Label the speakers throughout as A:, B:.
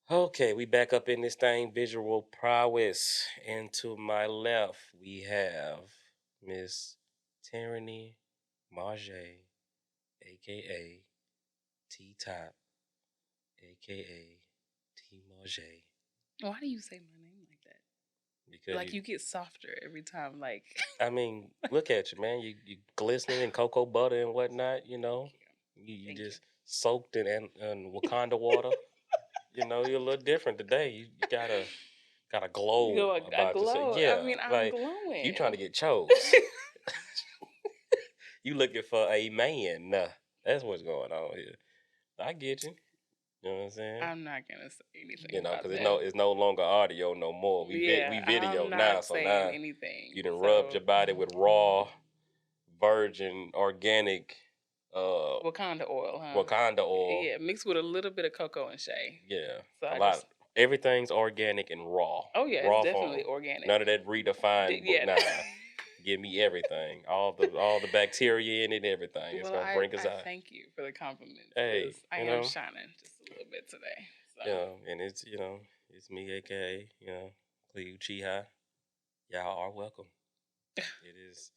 A: Okay, we back up in this thing, visual prowess. And to my left, we have Miss Tyranny Marjay, aka T Top, aka T Marjay.
B: Why do you say my name like that?
A: Because
B: Like you get softer every time. Like
A: I mean, look at you, man. You glistening in cocoa butter and whatnot. You
B: thank you.
A: just soaked in Wakanda water. You're a little different today. You got a glow
B: I
A: about yourself.
B: glow. I
A: Yeah,
B: mean, I'm
A: like you trying to
B: glowing.
A: get chose. You looking for a man. Nah, that's what's going on here. I get you. You know what I'm saying?
B: I'm not gonna say anything about
A: Because
B: that.
A: it's no longer audio no more. We
B: Yeah,
A: video
B: I'm
A: now,
B: not
A: so
B: saying
A: now
B: anything.
A: you done rubbed
B: So
A: your body with raw, virgin, organic, uh,
B: Wakanda oil, huh?
A: Wakanda oil.
B: Yeah, mixed with a little bit of cocoa and shea.
A: Yeah,
B: So
A: a
B: I
A: lot.
B: just,
A: Everything's organic and raw,
B: oh yeah, it's
A: raw
B: definitely
A: form.
B: organic.
A: None of that redefined book.
B: Yeah.
A: Nah, give me everything. All the bacteria in it, everything. It's
B: Well,
A: gonna bring us
B: I
A: out.
B: thank you for the compliment
A: Hey,
B: because I
A: you
B: am
A: know,
B: shining just a little bit today. So
A: and it's me, aka Cleo Chiha. Y'all are welcome. It is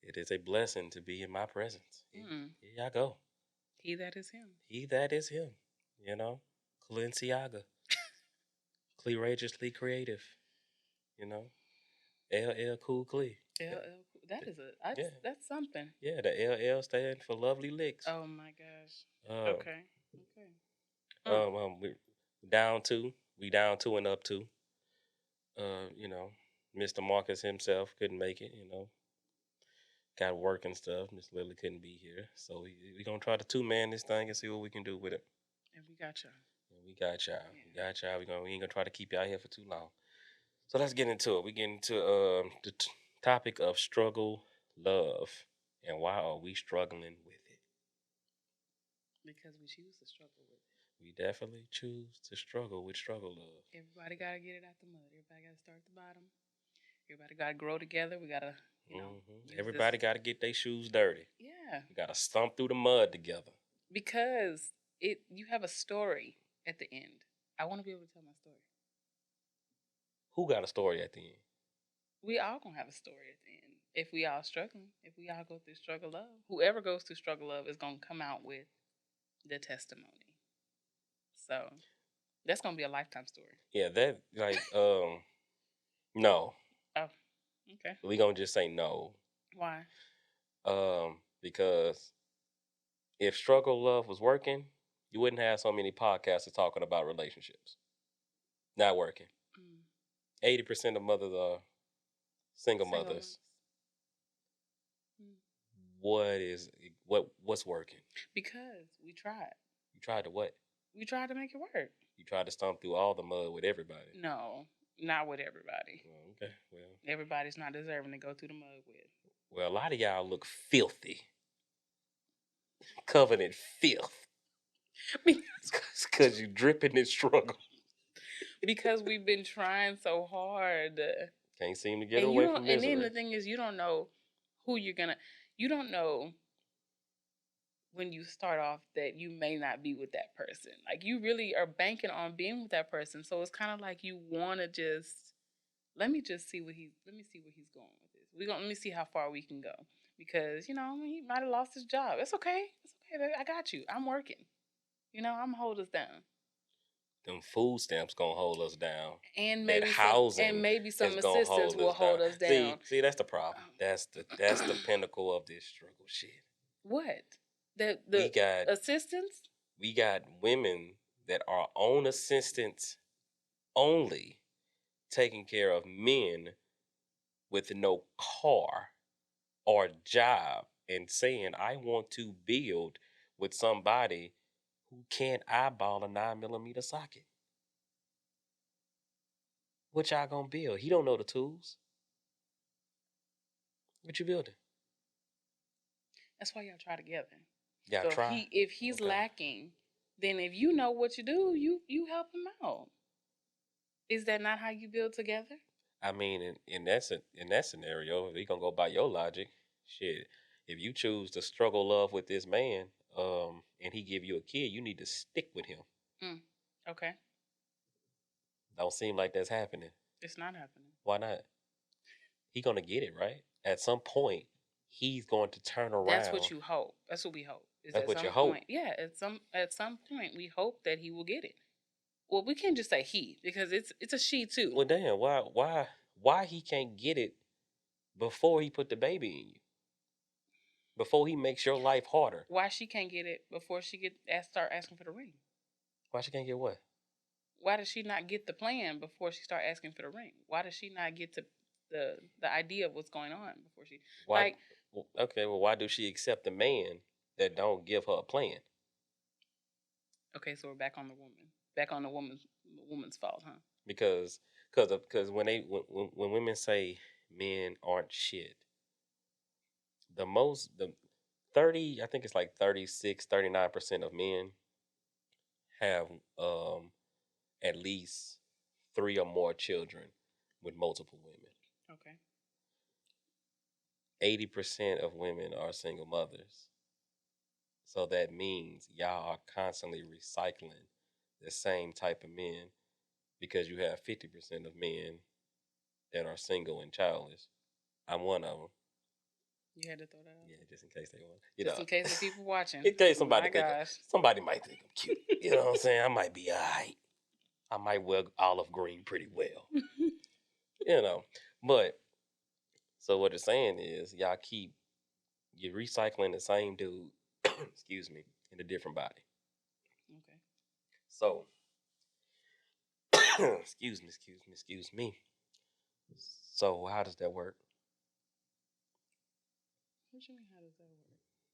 A: it is a blessing to be in my presence.
B: mm,
A: Here y'all go.
B: he that is him.
A: He that is him. You know, Calenciaga, Courageously creative. You know, LL Cool Clee.
B: That is
A: Yeah,
B: that's something.
A: yeah. The LL stand for lovely licks.
B: Oh my gosh.
A: Um,
B: Okay. Okay. Mm.
A: we down two. We down two and up two. You know, Mr. Marcus himself couldn't make it. Got work and stuff. Miss Lily couldn't be here, so we gonna try to two man this thing and see what we can do with it.
B: And we got y'all.
A: And we got y'all.
B: Yeah.
A: We got y'all. We ain't gonna try to keep y'all here for too long. So let's get into it. We get into the topic of struggle, love, and why are we struggling with it?
B: Because we choose to struggle with it.
A: We definitely choose to struggle with struggle love.
B: Everybody gotta get it out the mud. Everybody gotta start at the bottom. Everybody gotta grow together. We gotta,
A: Everybody got to get their shoes dirty.
B: Yeah.
A: We got to stomp through the mud together.
B: Because you have a story at the end. I want to be able to tell my story.
A: Who got a story at the end?
B: We all gonna have a story at the end. If we all struggling, if we all go through struggle love, whoever goes through struggle love is gonna come out with the testimony. So that's gonna be a lifetime story.
A: Yeah, that no.
B: Oh, okay.
A: We gonna just say no.
B: Why?
A: Because if struggle love was working, you wouldn't have so many podcasts talking about relationships. Not working. 80% of mothers are single mothers. What's working?
B: Because we tried.
A: You tried to what?
B: We tried to make it work.
A: You tried to stomp through all the mud with everybody.
B: No, not with everybody.
A: Okay, well,
B: everybody's not deserving to go through the mud with.
A: Well, a lot of y'all look filthy, covered in filth, because you dripping in struggle.
B: Because we've been trying so hard.
A: Can't seem to get away from misery.
B: And then the thing is, you don't know who you're gonna. You don't know when you start off that you may not be with that person. Like you really are banking on being with that person. So it's kind of like you want to just let me see where he's going with this. Let me see how far we can go because he might have lost his job. It's okay. It's okay, baby. I got you. I'm working. I'm gonna hold us down.
A: Them food stamps gonna hold us down.
B: And maybe some assistance will hold us down.
A: See, that's the problem. That's the pinnacle of this struggle shit.
B: What? We got assistance?
A: We got women that are on assistance only taking care of men with no car or job and saying, I want to build with somebody who can't eyeball a 9mm socket. What y'all gonna build? He don't know the tools. What you building?
B: That's why y'all try together.
A: Y'all try.
B: If he's lacking, then if you know what you do, you help him out. Is that not how you build together?
A: I mean, in that scenario, if we gonna go by your logic, shit. If you choose to struggle love with this man, and he give you a kid, you need to stick with him.
B: Okay.
A: Don't seem like that's happening.
B: It's not happening.
A: Why not? He gonna get it, right? At some point, he's going to turn
B: That's what
A: around.
B: you hope. That's what we hope. Is
A: That's
B: at
A: what you
B: some
A: hope.
B: point, yeah, at some point we hope that he will get it. Well, we can't just say he because it's a she too.
A: Well, damn, why he can't get it before he put the baby in you? Before he makes your life harder.
B: Why she can't get it before she start asking for the ring?
A: Why she can't get what?
B: Why does she not get the plan before she start asking for the ring? Why does she not get to the idea of what's going on before she
A: Why? Okay, well, why do she accept a man that don't give her a plan?
B: Okay, so we're back on the woman. Back on the woman's fault, huh?
A: Because when women say men aren't shit, the 30, I think it's like 36, 39% of men have at least 3 or more children with multiple women.
B: Okay.
A: 80% of women are single mothers. So that means y'all are constantly recycling the same type of men because you have 50% of men that are single and childless. I'm one of them.
B: You had to throw that out.
A: Yeah, just in case they want.
B: Just in case the people watching.
A: In case somebody
B: gosh.
A: Somebody might think I'm cute. You know what I'm saying? I might be alright. I might wear olive green pretty well. You know. But so what it's saying is you're recycling the same dude, excuse me, in a different body.
B: Okay.
A: So excuse me. So how does that work?
B: What you mean, how does that work?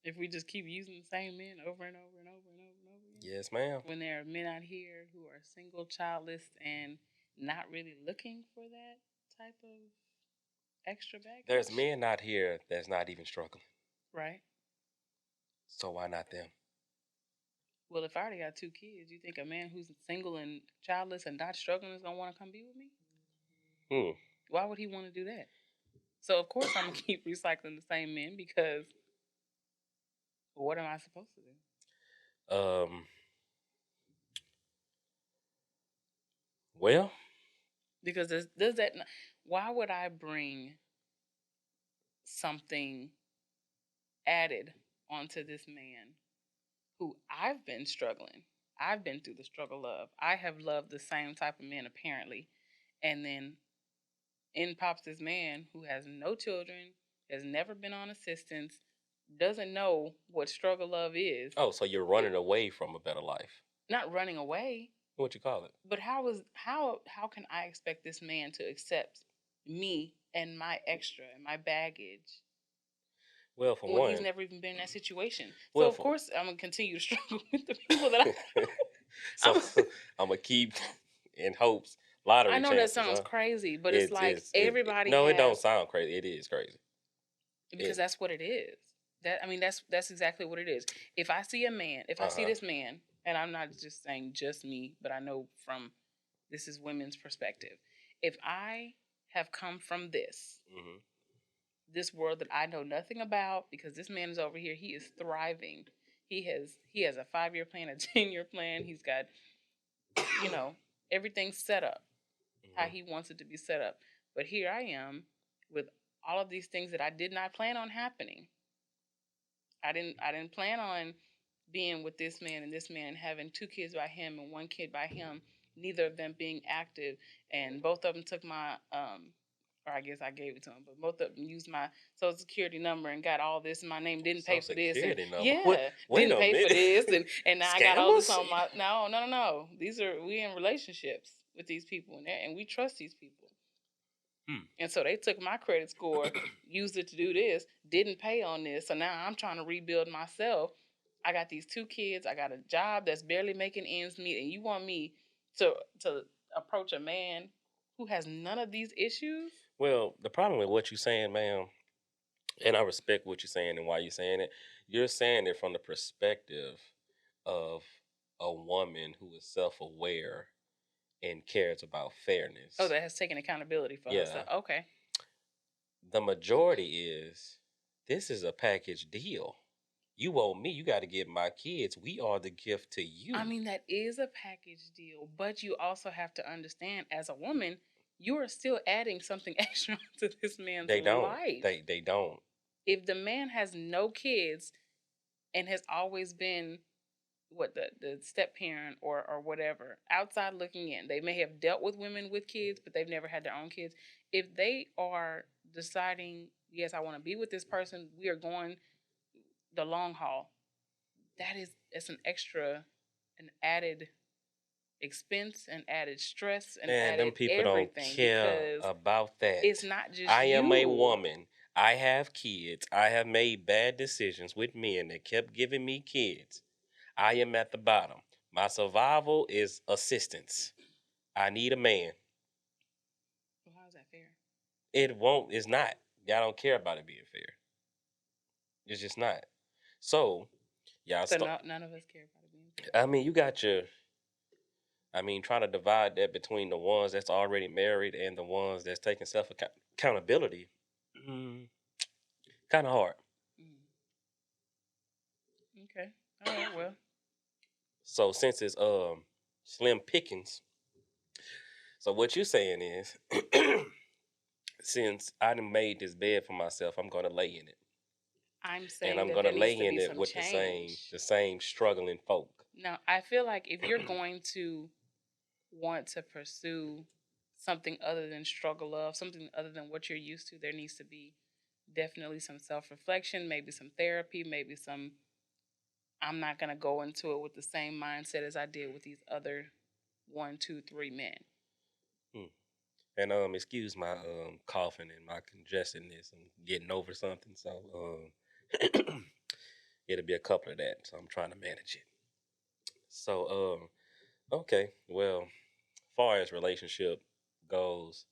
B: If we just keep using the same men over and over and over and over and over again?
A: Yes, ma'am.
B: When there are men out here who are single, childless, and not really looking for that type of extra baggage.
A: There's men out here that's not even struggling.
B: Right.
A: So why not them?
B: Well, if I already got 2 kids, you think a man who's single and childless and not struggling is going to want to come be with me? Why would he want to do that? So, of course, I'm going to keep recycling the same men because what am I supposed to do?
A: Well,
B: because does that? Why would I bring something added onto this man who I've been struggling? I've been through the struggle of. I have loved the same type of men apparently, and then in pops this man who has no children, has never been on assistance, doesn't know what struggle love is.
A: Oh, so you're running away from a better life?
B: Not running away.
A: What you call it?
B: But how can I expect this man to accept me and my extra and my baggage?
A: Well, for one,
B: he's never even been in that situation. So of course I'm gonna continue to struggle with the people that I.
A: So I'm gonna keep in hopes. Lottery.
B: I know
A: chances,
B: that sounds crazy, but it's like everybody.
A: No, it don't sound crazy. It is crazy.
B: Because that's what it is. That's exactly what it is. If I see a man, if I see this man, and I'm not just saying just me, but I know from this is women's perspective. If I have come from this world that I know nothing about, because this man is over here, he is thriving. He has a 5-year plan, a 10-year plan. He's got, everything set up how he wants it to be set up. But here I am with all of these things that I did not plan on happening. I didn't plan on being with this man and this man having 2 kids by him and 1 kid by him, neither of them being active, and both of them took my or I guess I gave it to them, but both of them used my Social Security number and got all this in my name, didn't pay for this. And, didn't pay for this, and now I got all this on my. No. We in relationships with these people, and we trust these people. And so they took my credit score, used it to do this, didn't pay on this. So now I'm trying to rebuild myself. I got these 2 kids. I got a job that's barely making ends meet, and you want me to approach a man who has none of these issues?
A: Well, the problem with what you're saying, ma'am, and I respect what you're saying and why you're saying it, you're saying it from the perspective of a woman who is self-aware and cares about fairness.
B: Oh, that has taken accountability for herself. Okay.
A: The majority is, this is a package deal. You owe me. You got to get my kids. We are the gift to
B: I
A: you.
B: mean, that is a package deal, but you also have to understand as a woman, you are still adding something extra to this man's
A: They don't.
B: life.
A: They don't.
B: If the man has no kids and has always been what the step parent or whatever, outside looking in, they may have dealt with women with kids, but they've never had their own kids. If they are deciding, yes, I want to be with this person, we are going the long haul, it's an added expense and added stress and
A: Man, them
B: added
A: people don't
B: everything
A: care
B: because
A: about that.
B: it's not just
A: I am a
B: you.
A: woman. I have kids. I have made bad decisions with men that kept giving me kids. I am at the bottom. My survival is assistance. I need a man.
B: Well, how's that fair?
A: It won't, it's not. Y'all don't care about it being fair. It's just not. So, y'all
B: So
A: start.
B: none of us care about it being fair.
A: I mean, you got your. I mean, trying to divide that between the ones that's already married and the ones that's taking self accountability, kind of hard.
B: Mm. Okay. All right. Well,
A: So since it's slim pickings, so what you saying is, since I done made this bed for myself, I'm gonna lay in it,
B: I'm
A: and
B: saying
A: I'm
B: that
A: gonna
B: there needs
A: lay
B: to
A: in
B: be
A: it
B: some
A: with
B: change.
A: the same struggling folk.
B: Now, I feel like if you're going to want to pursue something other than struggle love, something other than what you're used to, there needs to be definitely some self reflection, maybe some therapy, maybe some. I'm not going to go into it with the same mindset as I did with these other 1, 2, 3 men.
A: And excuse my coughing and my congestedness. I'm getting over something, so it'll be a couple of that. So I'm trying to manage it. So okay, well, far as relationship goes,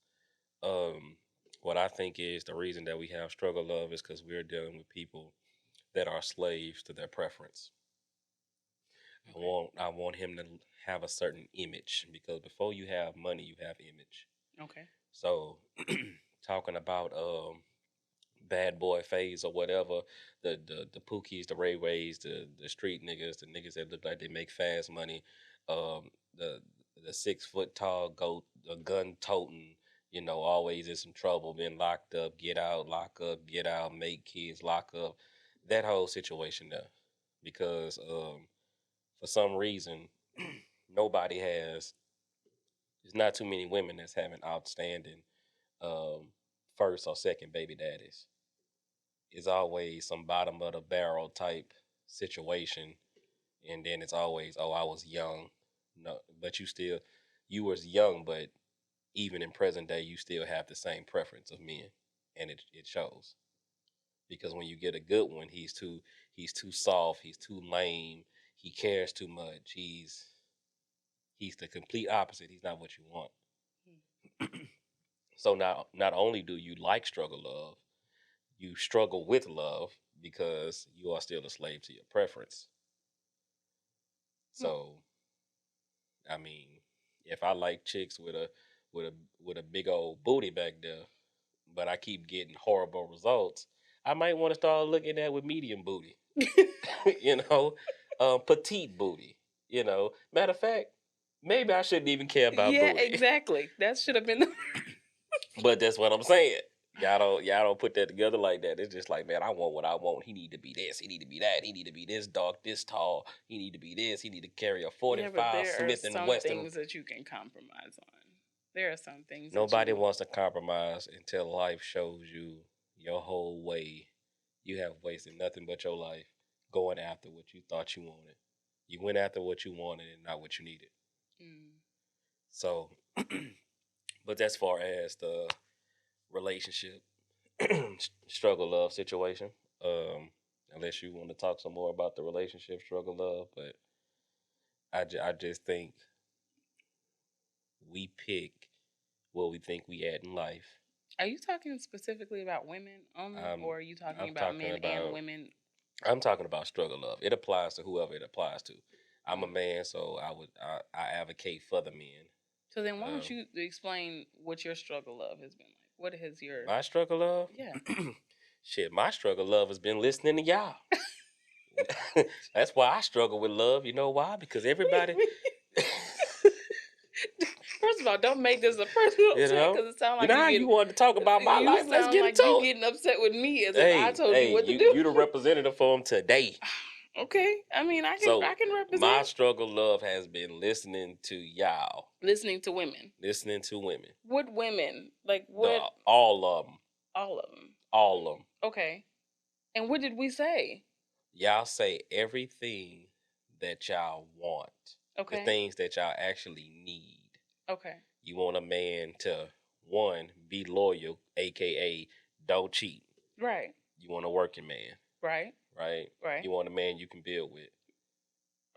A: um, what I think is the reason that we have struggle love is because we're dealing with people that are slaves to their preference.
B: Okay.
A: I want him to have a certain image because before you have money, you have image.
B: Okay.
A: So talking about bad boy phase or whatever, the Pookies, the Ray Rays, the street niggas, the niggas that look like they make fast money, um, the the 6 foot tall goat, the gun toting, always in some trouble, been locked up, get out, lock up, get out, make kids, lock up, that whole situation there, because for some reason nobody has. There's not too many women that's having outstanding um, first or second baby daddies. It's always some bottom of the barrel type situation, and then it's always, oh, I was young. No, but you was young, but even in present day, you still have the same preference of men, and it shows because when you get a good one, he's too soft, he's too lame, he cares too much, he's the complete opposite. He's not what you want. So now, not only do you like struggle love, you struggle with love because you are still a slave to your preference.
B: Hmm.
A: So, I mean, if I like chicks with a with a big old booty back there, but I keep getting horrible results, I might want to start looking at with medium booty, you know, petite booty. Matter of fact, maybe I shouldn't even care about
B: Yeah,
A: booty,
B: exactly. That should have been the.
A: but that's what I'm saying. Y'all don't put that together like that. It's just like, man, I want what I want. He need to be this. He need to be that. He need to be this dark, this tall. He need to be this. He need to carry a
B: Yeah, but
A: 45
B: there are
A: Smith and
B: some
A: Wesson.
B: things that you can compromise on. There are some things that
A: Nobody
B: you.
A: wants to compromise until life shows you your whole way. You have wasted nothing but your life going after what you thought you wanted. You went after what you wanted and not what you needed.
B: Mm.
A: So, but as far as the relationship struggle love situation, um, unless you want to talk some more about the relationship struggle love, but I just think we pick what we think we at in life.
B: Are you talking specifically about women only,
A: I'm
B: or are you talking
A: I'm
B: about
A: talking
B: men and
A: about
B: women?
A: I'm talking about struggle love. It applies to whoever it applies to. I'm a
B: Mm.
A: man, so I advocate for the men.
B: So then, why don't
A: Um,
B: you explain what your struggle love has been like? What has your.
A: my struggle love,
B: Yeah.
A: shit, my struggle love has been listening to y'all. That's why I struggle with love. You know why? Because everybody,
B: First of all, don't make this a personal
A: you
B: chat
A: know,
B: because it sounds
A: you
B: like
A: know
B: you
A: how
B: getting.
A: you want to talk about my
B: You
A: life. Let's
B: sound
A: get
B: like
A: into
B: you
A: it.
B: getting upset with me as if I
A: Hey,
B: told you
A: hey,
B: what to do.
A: you the representative for them today.
B: Okay, I mean, I
A: So
B: can
A: my
B: represent
A: struggle, love, has been listening to y'all,
B: listening to women.
A: listening to women,
B: What women? Like what?
A: all of them,
B: All of them.
A: all of them.
B: Okay. And what did we say?
A: Y'all say everything that y'all want, the
B: Okay.
A: things that y'all actually need.
B: Okay.
A: You want a man to, one, be loyal, aka don't cheat.
B: Right.
A: You want a working man,
B: Right.
A: right?
B: Right.
A: You want a man you can build with.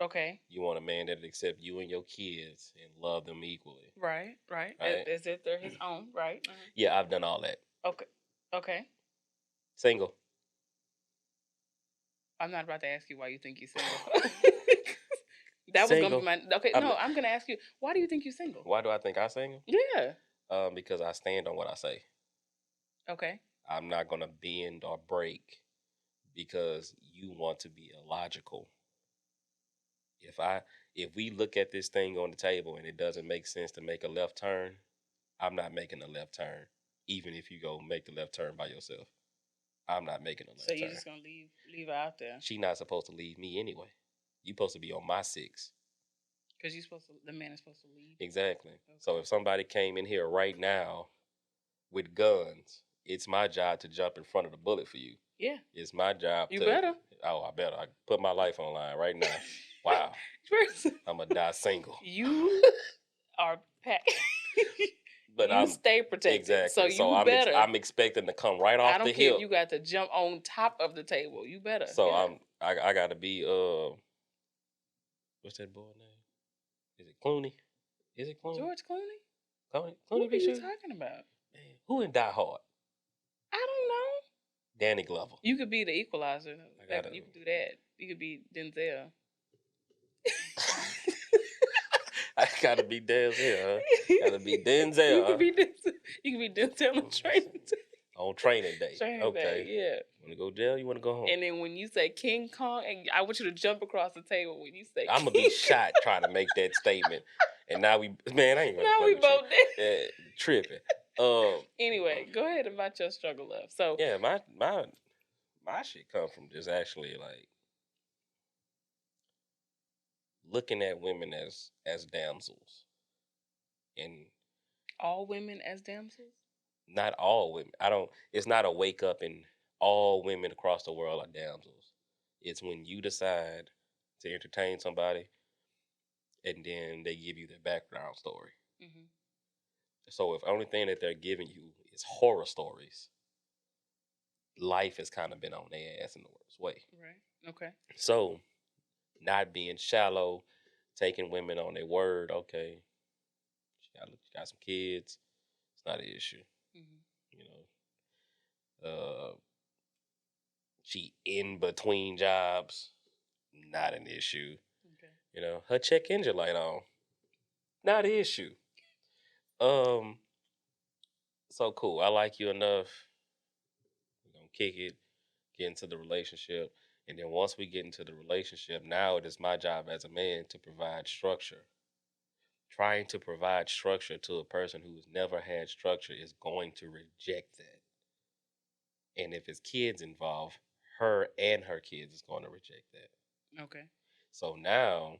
B: Okay.
A: You want a man that'll accept you and your kids and love them equally.
B: Right. Right.
A: Right?
B: As if they're his own. Right.
A: Yeah, I've done all that.
B: Okay. Okay.
A: Single.
B: I'm not about to ask you why you think you're single. That was gonna be my okay. No, I'm gonna ask you, why do you think you're single?
A: Why do I think I'm single?
B: Yeah.
A: Because I stand on what I say.
B: Okay.
A: I'm not gonna bend or break because you want to be illogical. If we look at this thing on the table and it doesn't make sense to make a left turn, I'm not making a left turn. Even if you go make the left turn by yourself, I'm not making a left turn.
B: So you're just gonna leave her out there?
A: She not supposed to leave me anyway. You supposed to be on my 6.
B: Because the man is supposed to lead.
A: Exactly. Okay. So if somebody came in here right now with guns, it's my job to jump in front of the bullet for you.
B: Yeah.
A: It's my job
B: You better.
A: Oh, I better. I put my life on line right now. Wow. I'm going to die single.
B: You are packed.
A: But
B: you stay protected.
A: Exactly.
B: So you better.
A: I'm expecting to come right off the hill. I don't care.
B: You got to jump on top of the table. You better.
A: So yeah. I got to be what's that boy name? Is it Clooney? Is it Clooney?
B: George Clooney?
A: Clooney
B: What are you talking about?
A: Man, who in Die Hard?
B: I don't know.
A: Danny Glover.
B: You could be the Equalizer. You could do that. You could be Denzel.
A: I gotta be Denzel. Huh? Gotta be Denzel.
B: You could be Denzel. You could be Denzel on training day.
A: On training day.
B: Training day, yeah.
A: You wanna go to jail? You wanna go home?
B: And then when you say King Kong, and I want you to jump across the table when you say.
A: I'm gonna be shot trying to make that statement. And now I ain't gonna.
B: Now we both
A: dead. Tripping.
B: Anyway, go ahead about your struggle, love. So
A: yeah, my shit come from just actually like looking at women as damsels, and
B: all women as damsels.
A: Not all women. It's not a wake up and all women across the world are damsels. It's when you decide to entertain somebody, and then they give you their background story. Mm-hmm. So if the only thing that they're giving you is horror stories, life has kind of been on their ass in the worst way.
B: Right. Okay. So,
A: not being shallow, taking women on their word. Okay, she got some kids. It's not an issue. Mm-hmm. You know, she in between jobs. Not an issue. Okay. You know, her check engine light on. Not an issue. So cool. I like you enough. We're gonna kick it, get into the relationship. And then once we get into the relationship, now it is my job as a man to provide structure. Trying to provide structure to a person who has never had structure is going to reject that. And if it's kids involved, her and her kids is going to reject that. Okay. So now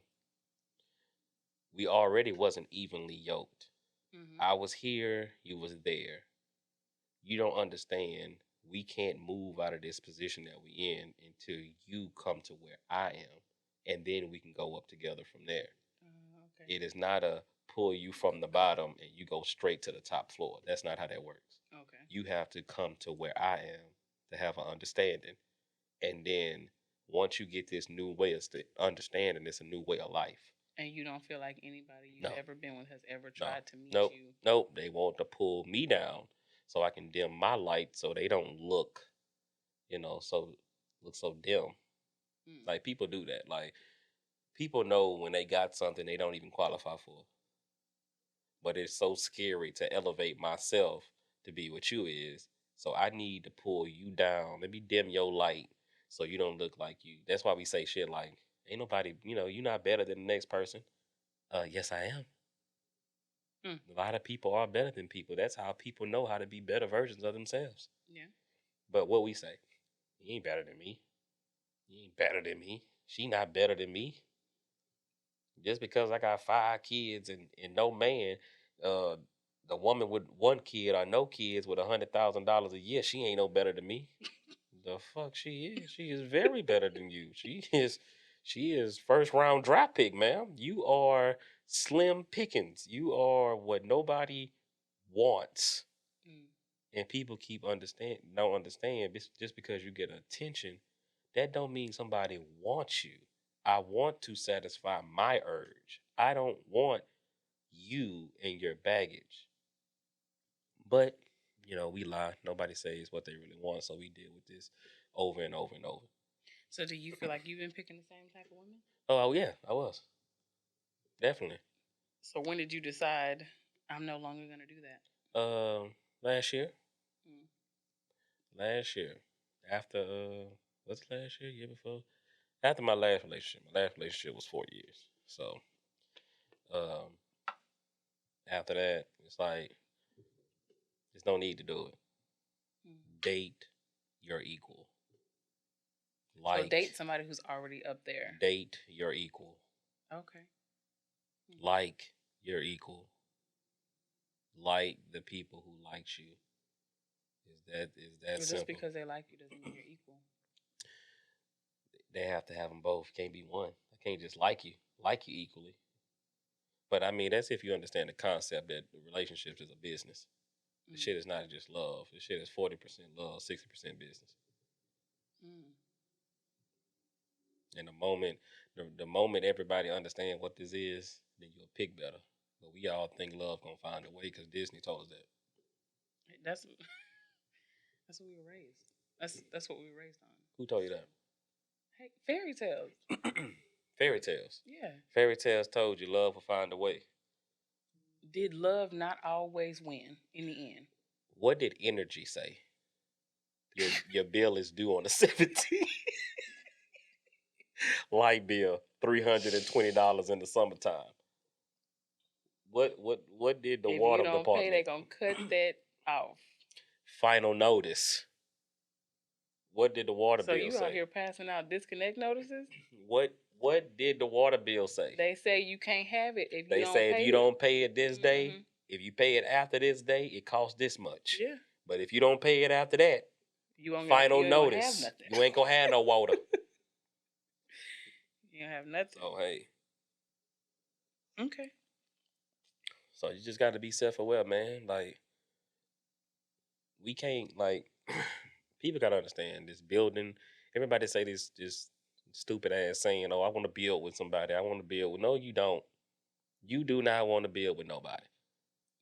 A: we already wasn't evenly yoked. Mm-hmm. I was here, you was there. You don't understand. We can't move out of this position that we in until you come to where I am, and then we can go up together from there. Okay. It is not a pull you from the bottom and you go straight to the top floor. That's not how that works. Okay. You have to come to where I am to have an understanding, and then once you get this new way of understanding, it's a new way of life. And you don't feel like anybody you've ever been with has ever tried to meet you? Nope. They want to pull me down so I can dim my light so they don't look, so dim. Like, people do that. Like, people know when they got something they don't even qualify for. But it's so scary to elevate myself to be what you is. So I need to pull you down. Let me dim your light so you don't look like you. That's why we say shit like, "Ain't nobody, you're not better than the next person." Yes, I am.
B: Mm.
A: A lot of people are better than people. That's how people know how to be better versions of themselves.
B: Yeah.
A: But what we say, you ain't better than me. You ain't better than me. She not better than me. Just because I got 5 kids and no man, uh, the woman with 1 kid or no kids with $100,000 a year, she ain't no better than me. The fuck she is? She is very better than you. She is first round draft pick, ma'am. You are slim pickings. You are what nobody wants.
B: Mm.
A: And people don't understand just because you get attention, that don't mean somebody wants you. I want to satisfy my urge. I don't want you and your baggage. But, we lie. Nobody says what they really want, so we deal with this over and over and over.
B: So do you feel like you've been picking the same type of women?
A: Oh yeah, I was. Definitely.
B: So when did you decide I'm no longer gonna do that?
A: Last year.
B: Mm.
A: Last year. After what's last year? Year before? After my last relationship. My last relationship was 4 years. So um after that, it's like there's no need to do it.
B: Mm.
A: Date your equal.
B: So date somebody who's already up there.
A: Date your equal.
B: Okay. Mm.
A: Like your equal. Like the people who liked you. Is that
B: Well,
A: simple?
B: just because they like you doesn't mean you're equal.
A: They have to have them both. Can't be one. I can't just like you equally. But I mean, that's if you understand the concept that the relationships is a business. The shit is not just love. The shit is 40% love, 60% business.
B: Mm.
A: And the moment everybody understand what this is, then you'll pick better. But we all think love gonna find a way because Disney told us that.
B: That's what we were raised. That's what we were raised on.
A: Who told you that?
B: Hey, fairy tales.
A: Fairy tales.
B: Yeah.
A: Fairy tales told you love will find a way.
B: Did love not always win in the end?
A: What did energy say? Your bill is due on the 17th. Light bill, $320 in the summertime. What did the
B: if
A: water
B: you don't
A: department?
B: pay, they're gonna cut that off.
A: Final notice. What did the water
B: So
A: bill
B: you
A: say?
B: out here passing out disconnect notices?
A: What did the water bill say?
B: They say you can't have it if you
A: They
B: don't
A: say
B: pay
A: if you don't pay it this day,
B: Mhm.
A: if you pay it after this day, it costs this much.
B: Yeah.
A: But if you don't pay it after that,
B: You ain't
A: final
B: gonna have
A: notice,
B: nothing.
A: you ain't gonna have no water.
B: You don't have nothing.
A: So hey,
B: Okay.
A: so you just got to be self-aware, man. Like we can't people gotta understand this building. Everybody say this stupid ass saying, "Oh, I want to build with somebody. I want to build with." No, you don't. You do not want to build with nobody.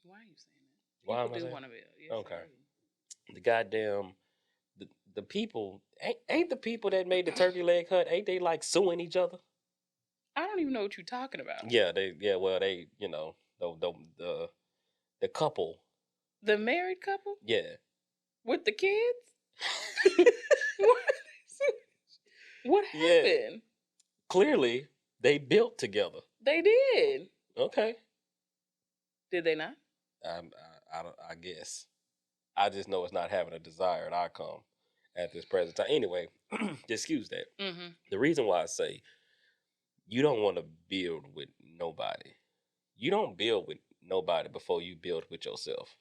B: Why are you saying that?
A: Why am I
B: People do
A: saying?
B: want to build. Yes,
A: Okay.
B: they do.
A: The goddamn the people ain't the people that made the turkey leg hut. Ain't they like suing each other?
B: I don't even know what you're talking about.
A: Yeah, well they the couple.
B: The married couple
A: Yeah.
B: with the kids. What
A: Yeah.
B: happened?
A: Clearly, they built together.
B: They did.
A: Okay.
B: Did they not?
A: I guess. I just know it's not having a desired outcome at this present time. Anyway, excuse that.
B: Mm-hmm.
A: The reason why I say you don't want to build with nobody. You don't build with nobody before you build with yourself.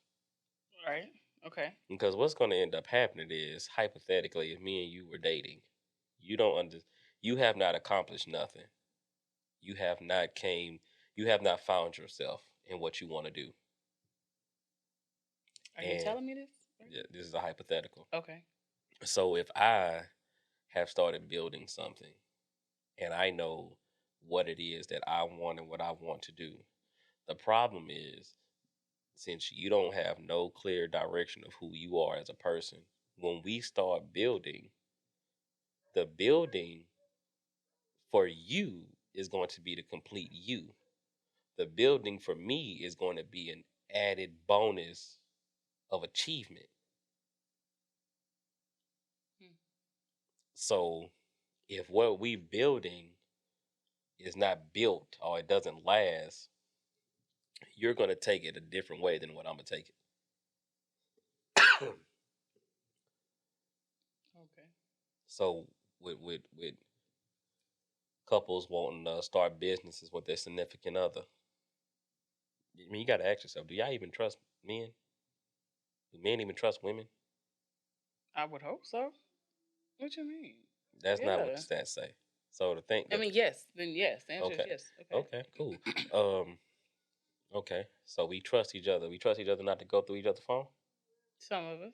B: All right. Okay.
A: Because what's going to end up happening is, hypothetically, if me and you were dating, you have not accomplished nothing. You have not found yourself in what you want to do.
B: Are you telling me this?
A: Yeah, this is a hypothetical.
B: Okay.
A: So if I have started building something and I know what it is that I want and what I want to do, the problem is, since you don't have no clear direction of who you are as a person, when we start building, the building for you is going to be to complete you. The building for me is going to be an added bonus of achievement. So if what we building is not built or it doesn't last, you're gonna take it a different way than what I'm gonna take it.
B: Okay.
A: So with couples wanting to start businesses with their significant other, I mean, you got to ask yourself: do y'all even trust men? Do men even trust women?
B: I would hope so. What you mean?
A: That's not what
B: Yeah.
A: the stats say. So to think
B: I
A: that
B: mean, yes. Then yes. The answer
A: okay,
B: is yes. Okay.
A: okay, cool. Okay, so we trust each other. We trust each other not to go through each other's phone.
B: Some of us.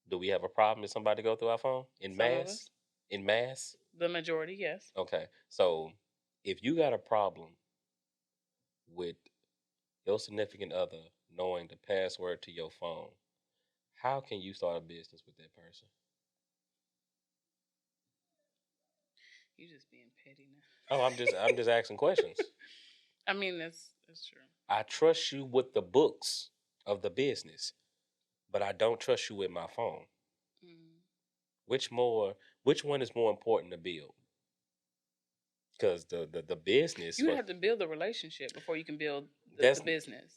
A: Do we have a problem if somebody go through our phone in
B: Some of
A: mass?
B: us.
A: In mass?
B: The majority, yes.
A: Okay, so if you got a problem with your significant other knowing the password to your phone, how can you start a business with that person?
B: You just being petty now.
A: Oh, I'm just asking questions.
B: I mean, that's true.
A: I trust you with the books of the business, but I don't trust you with my phone.
B: Mm.
A: Which one is more important to build? Because the business
B: You would
A: for
B: have to build a relationship before you can build
A: that's
B: the business.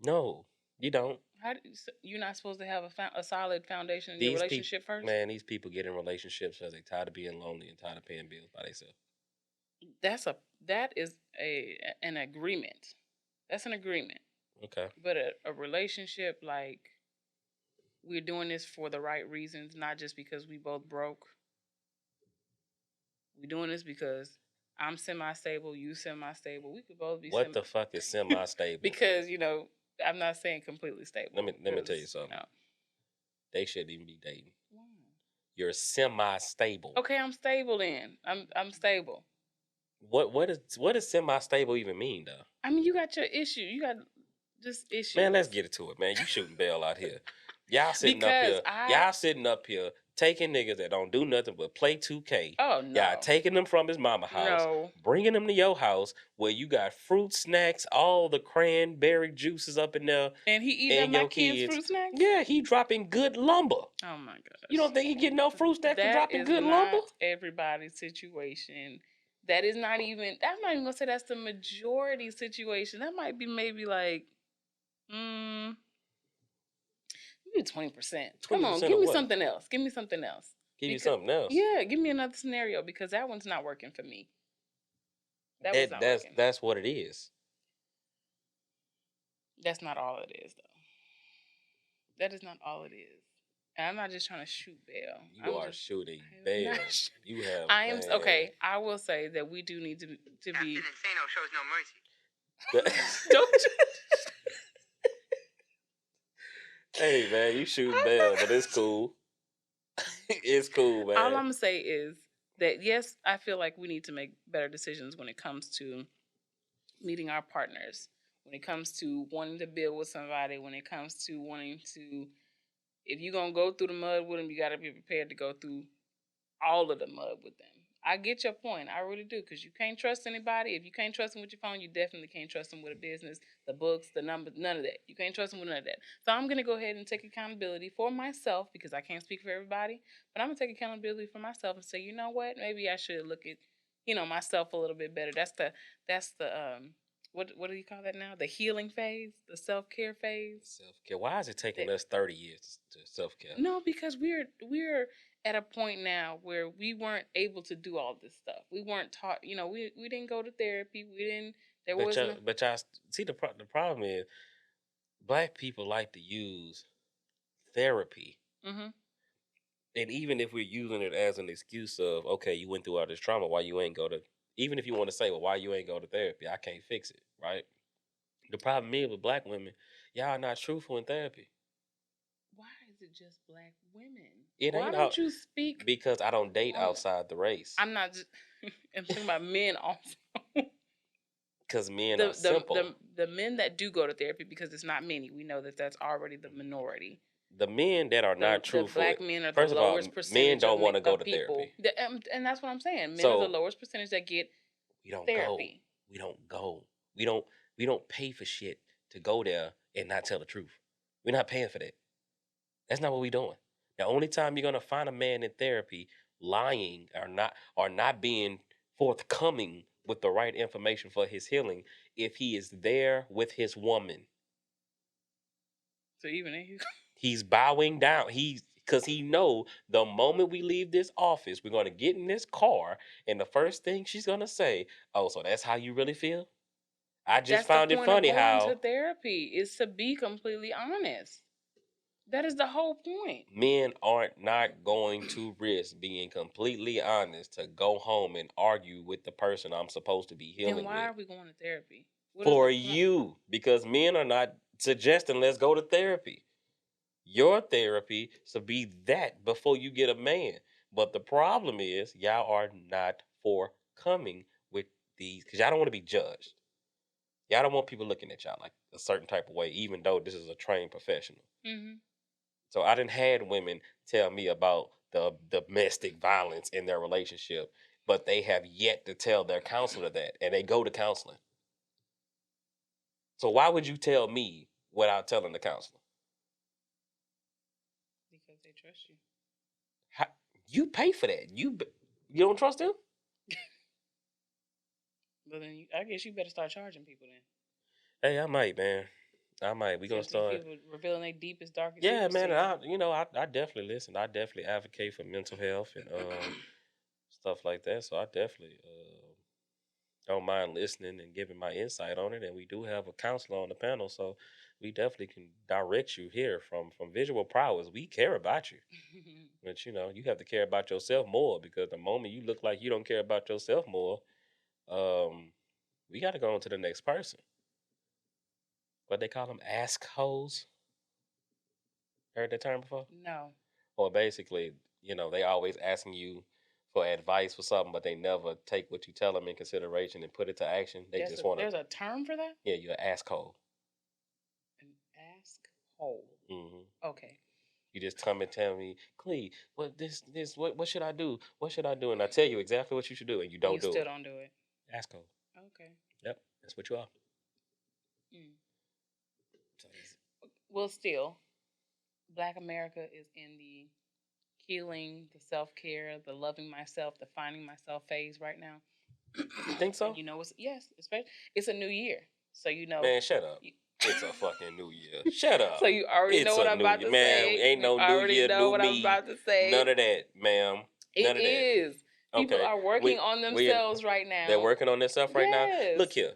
A: no, you don't.
B: How do you, you're not supposed to have a solid foundation in your
A: These people,
B: relationship first?
A: man, these people get in relationships because they tired of being lonely and tired of paying bills by themselves.
B: That is an agreement. That's an agreement.
A: Okay.
B: But a relationship, like, we're doing this for the right reasons, not just because we both broke. We're doing this because I'm semi-stable, you semi-stable. We could both be
A: What the fuck is semi-stable?
B: Because, I'm not saying completely stable.
A: Let me tell you something. They shouldn't even be dating.
B: Why?
A: You're semi-stable.
B: Okay, I'm stable then. I'm stable.
A: What does semi-stable even mean though?
B: I mean, you got your issue. You got just issues.
A: Man, let's get into it, man. You shooting bail out here. Y'all sitting
B: Because
A: up here. Y'all sitting up here taking niggas that don't do nothing but play 2K.
B: Oh no.
A: Y'all taking them from his mama house.
B: No.
A: Bringing them to your house where you got fruit snacks, all the cranberry juices up in there.
B: And he eating up my kids' fruit snacks?
A: Yeah, he dropping good lumber.
B: Oh my gosh.
A: You don't think he getting no fruit snacks for dropping good lumber?
B: Everybody's situation. That's not even gonna say that's the majority situation. That might be maybe like maybe 20%. Come on, give me something else. Give me something else.
A: Give you something else.
B: Yeah, give me another scenario because that one's not working for me.
A: That's what it is.
B: That's not all it is, though. That is not all it is. And I'm not just trying to shoot bail.
A: You are shooting bail. You have.
B: I am okay. I will say that we do need to be.
C: Captain Insano shows no mercy.
B: Don't.
A: Hey man, you shooting bail, but it's cool. It's cool, man.
B: All I'm gonna say is that yes, I feel like we need to make better decisions when it comes to meeting our partners, when it comes to wanting to build with somebody, when it comes to wanting to, if you're going to go through the mud with them, you got to be prepared to go through all of the mud with them. I get your point. I really do. Because you can't trust anybody. If you can't trust them with your phone, you definitely can't trust them with a business, the books, the numbers, none of that. You can't trust them with none of that. So I'm going to go ahead and take accountability for myself because I can't speak for everybody. But I'm going to take accountability for myself and say, you know what? Maybe I should look at, myself a little bit better. That's the what do you call that now? The healing phase, the self-care phase.
A: Self-care. Why is it taking us 30 years to self-care?
B: No, because we're at a point now where we weren't able to do all this stuff. We weren't taught. We didn't go to therapy. We didn't.
A: But y'all see the problem is, Black people like to use therapy.
B: Mm-hmm.
A: And even if we're using it as an excuse of, okay, you went through all this trauma, why you ain't go to, even if you want to say, well, why you ain't go to therapy? I can't fix it, right? The problem is with Black women, y'all not truthful in therapy.
B: Why is it just Black women?
A: Why
B: don't you speak?
A: Because I don't date outside the race.
B: I'm not just, I'm talking about men also.
A: Because men are simple.
B: The men that do go to therapy, because it's not many, we know that that's already the minority.
A: The men that are not truthful.
B: The Black men are the lowest percentage.
A: Men don't want to go to
B: people.
A: therapy.
B: And that's what I'm saying. Men are the lowest percentage that get therapy.
A: We don't go. We don't pay for shit to go there and not tell the truth. We're not paying for that. That's not what we're doing. The only time you're gonna find a man in therapy lying or not being forthcoming with the right information for his healing if he is there with his woman.
B: So even if
A: He's bowing down. Because he know the moment we leave this office, we're going to get in this car, and the first thing she's going to say, oh, so that's how you really feel? I just
B: that's the
A: found it
B: point of
A: funny
B: going
A: how
B: to therapy, is to be completely honest. That is the whole point.
A: men aren't not going to risk being completely honest to go home and argue with the person I'm supposed to be
B: Then
A: healing
B: why are
A: with.
B: we going to therapy? What is
A: For
B: the point?
A: you, because men are not suggesting let's go to therapy. Your therapy should be that before you get a man. But the problem is y'all are not forthcoming with these because y'all don't want to be judged. Y'all don't want people looking at y'all like a certain type of way, even though this is a trained professional.
B: Mm-hmm.
A: So I didn't had women tell me about the domestic violence in their relationship, but they have yet to tell their counselor that, and they go to counseling. So why would you tell me without telling the counselor?
B: Because they trust you.
A: How, you pay for that. You don't trust them?
B: But then I guess you better start charging people then.
A: Hey, I might, man. I might. We gonna
B: Just these
A: start.
B: people revealing their deepest, darkest
A: Yeah,
B: secrets
A: man.
B: to
A: And I definitely listen. I definitely advocate for mental health and stuff like that. So I definitely don't mind listening and giving my insight on it. And we do have a counselor on the panel, so we definitely can direct you here from visual prowess. We care about you,
B: you.
A: but you have to care about yourself more because the moment you look like you don't care about yourself more, we got to go on to the next person. What they call them, ask hoes. Heard that term before?
B: No.
A: Or basically, they always asking you for advice for something, but they never take what you tell them in consideration and put it to action. They just want to.
B: There's a term for that?
A: Yeah, you're an asshole.
B: An ask hole.
A: Mm-hmm.
B: Okay.
A: You just come and tell me, Clee, what should I do? What should I do? And I tell you exactly what you should do, and you don't
B: You
A: do
B: still
A: it.
B: don't do it.
A: Asshole.
B: Okay.
A: Yep, that's what you are.
B: Mm. Well, still, Black America is in the healing, the self-care, the loving myself, the finding myself phase right now.
A: You think so?
B: And yes, especially it's a new year, so
A: Man, shut up. It's a fucking new year. Shut up.
B: So you already know
A: It's
B: what
A: a
B: I'm
A: new
B: about
A: year.
B: to
A: Man,
B: say.
A: ain't no
B: You
A: new
B: already
A: year,
B: know
A: new
B: what I'm
A: me.
B: about to say.
A: None of that, ma'am. None
B: It
A: of that.
B: is. People
A: Okay.
B: are working on themselves right now.
A: They're working on themselves right now.
B: Yes.
A: Look here.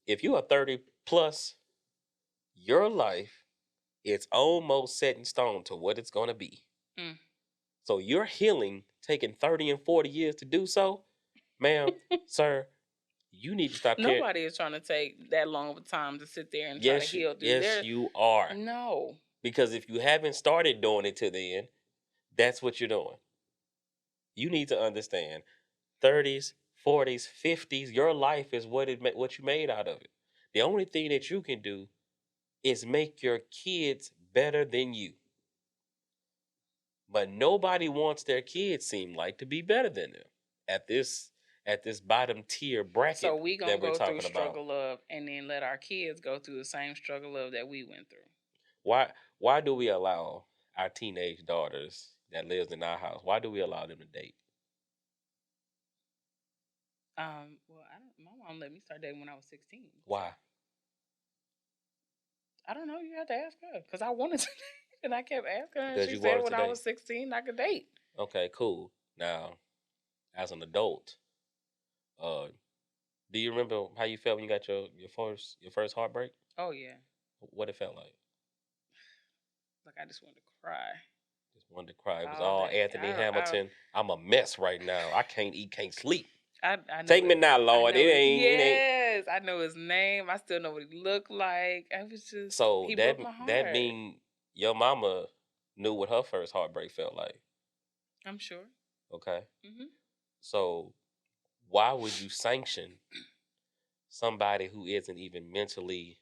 A: If you are 30 plus, your life is almost set in stone to what it's going to be.
B: Mm.
A: So your healing taking 30 and 40 years to do so, ma'am, sir, you need to stop caring.
B: Nobody is trying to take that long of a time to sit there and try
A: Yes,
B: to heal.
A: yes, you are.
B: No.
A: Because if you haven't started doing it to the end, that's what you're doing. You need to understand 30s, 40s, 50s, your life is what you made out of it. The only thing that you can do is make your kids better than you. But nobody wants their kids seem like to be better than them at this bottom tier bracket.
B: So we gonna
A: that we're
B: go
A: talking
B: through
A: about.
B: struggle of, and then let our kids go through the same struggle of that we went through.
A: Why do we allow our teenage daughters that lives in our house? Why do we allow them to date?
B: Well, my mom let me start dating when I was 16.
A: Why?
B: I don't know. You have to ask her because I wanted to, and I kept asking her. And
A: Because
B: she
A: you
B: said
A: wanted
B: when
A: to
B: I
A: date.
B: was 16, I could date.
A: Okay, cool. Now, as an adult, do you remember how you felt when you got your first heartbreak?
B: Oh yeah.
A: What it felt like?
B: Like I just wanted to cry.
A: Just wanted to cry. It was
B: All
A: all
B: day.
A: Anthony Hamilton. I'm a mess right now. I can't eat, can't sleep.
B: I know
A: Take me now, Lord. It ain't.
B: Yes, I know his name. I still know what he looked like. I was just
A: So
B: he broke my heart.
A: that mean your mama knew what her first heartbreak felt like.
B: I'm sure.
A: Okay.
B: Mm-hmm.
A: So why would you sanction somebody who isn't even mentally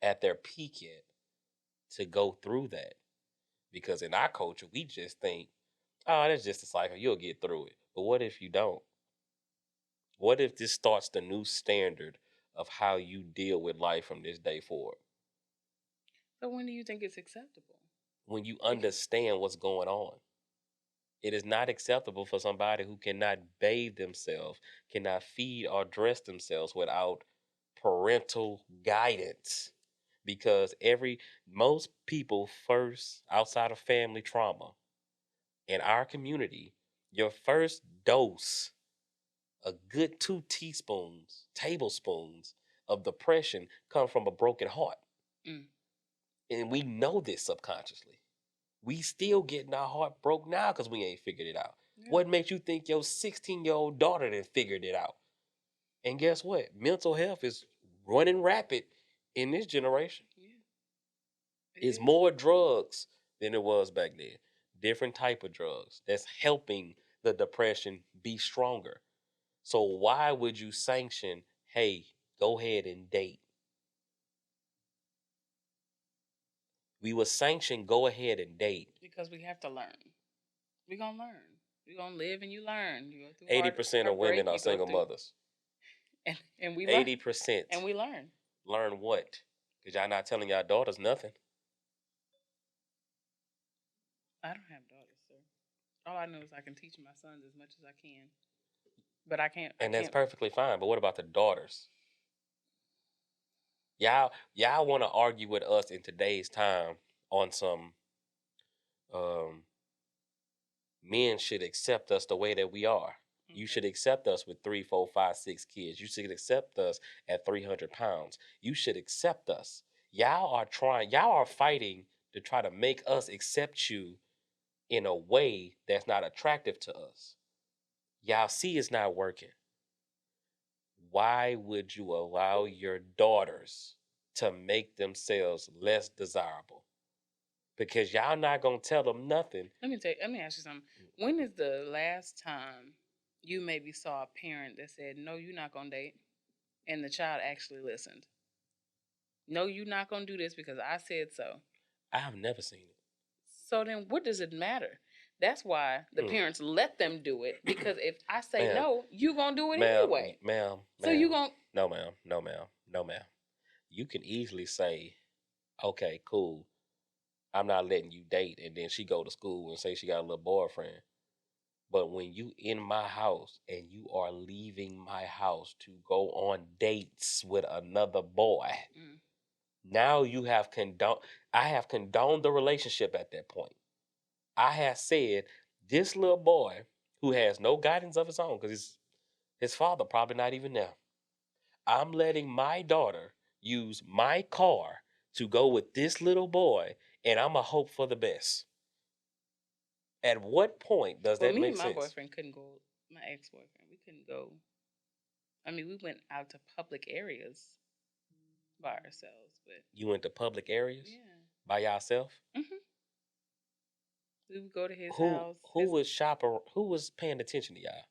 A: at their peak yet to go through that? Because in our culture, we just think, oh, that's just a cycle. You'll get through it. But what if you don't? What if this starts the new standard of how you deal with life from this day forward?
B: So when do you think it's acceptable?
A: When you understand what's going on. It is not acceptable for somebody who cannot bathe themselves, cannot feed or dress themselves without parental guidance. Because most people first, outside of family trauma, in our community, your first dose, a good 2 tablespoons of depression come from a broken heart.
B: Mm.
A: And we know this subconsciously. We still getting our heart broke now because we ain't figured it out.
B: Yeah.
A: What makes you think your 16-year-old daughter done figured it out? And guess what? Mental health is running rapid in this generation.
B: Yeah.
A: It's more drugs than it was back then. Different type of drugs that's helping the depression be stronger. So why would you sanction, hey, go ahead and date? We would sanction go ahead and date.
B: Because we have to learn. We're gonna learn. We're gonna live and you learn. You go through
A: 80% of
B: heartbreak,
A: women are
B: you go
A: single
B: through-
A: mothers.
B: And we learn.
A: 80%.
B: And we learn.
A: Learn what? Because y'all not telling y'all daughters nothing.
B: I don't have daughters, sir. All I know is I can teach my sons as much as I can. But I can't.
A: And that's perfectly fine. But what about the daughters? Y'all want to argue with us in today's time on some men should accept us the way that we are. You should accept us with 3, 4, 5, 6 kids. You should accept us at 300 pounds. You should accept us. Y'all are fighting to try to make us accept you in a way that's not attractive to us. Y'all see it's not working. Why would you allow your daughters to make themselves less desirable? Because y'all not gonna tell them nothing.
B: Let me ask you something. When is the last time you maybe saw a parent that said, "No, you're not gonna date," and the child actually listened? No, you're not gonna do this because I said so.
A: I have never seen it.
B: So then, what does it matter? That's why the parents let them do it, because if I say no, you gonna do it anyway.
A: Ma'am.
B: So you gonna
A: No, ma'am. You can easily say, okay, cool. I'm not letting you date, and then she go to school and say she got a little boyfriend. But when you in my house and you are leaving my house to go on dates with another boy, now you have I have condoned the relationship at that point. I have said this little boy who has no guidance of his own, because his father probably not even there. I'm letting my daughter use my car to go with this little boy, and I'm a hope for the best. At what point does that make sense?
B: My boyfriend couldn't go. My ex-boyfriend, we couldn't go. I mean, we went out to public areas by ourselves, but
A: you went to public areas,
B: yeah,
A: by yourself.
B: We would go to his house.
A: Who was paying attention to y'all?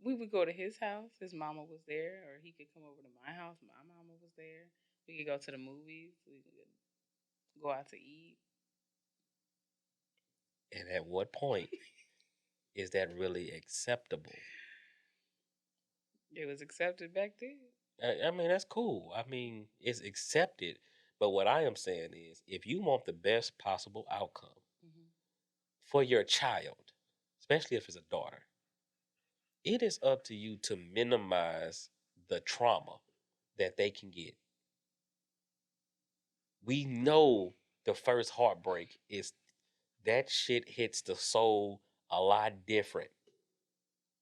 B: We would go to his house. His mama was there, or he could come over to my house. My mama was there. We could go to the movies. We could go out to eat.
A: And at what point is that really acceptable?
B: It was accepted back then.
A: I mean, that's cool. I mean, it's accepted. But what I am saying is, if you want the best possible outcome for your child, especially if it's a daughter, it is up to you to minimize the trauma that they can get. We know the first heartbreak is that shit hits the soul a lot different.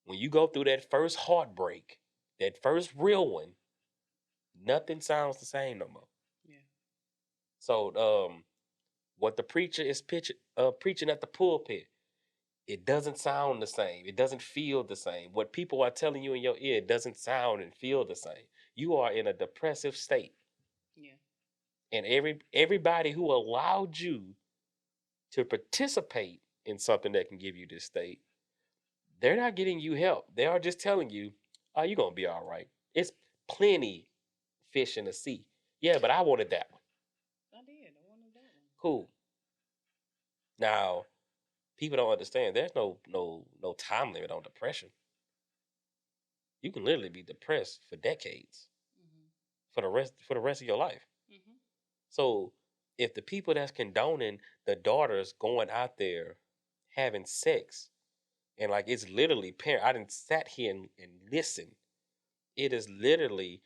A: When you go through that first heartbreak, that first real one, nothing sounds the same no more.
B: Yeah.
A: So, what the preacher is preaching at the pulpit, it doesn't sound the same. It doesn't feel the same. What people are telling you in your ear doesn't sound and feel the same. You are in a depressive state.
B: Yeah.
A: And everybody who allowed you to participate in something that can give you this state, they're not getting you help. They are just telling you, oh, you're going to be all right. It's plenty fish in the sea. Yeah, but I wanted that one.
B: I did. I wanted that one.
A: Cool. Now, people don't understand. There's no time limit on depression. You can literally be depressed for decades, for the rest of your life. So, if the people that's condoning the daughters going out there having sex And like it's literally parent. I didn't sat here and listen. It is literally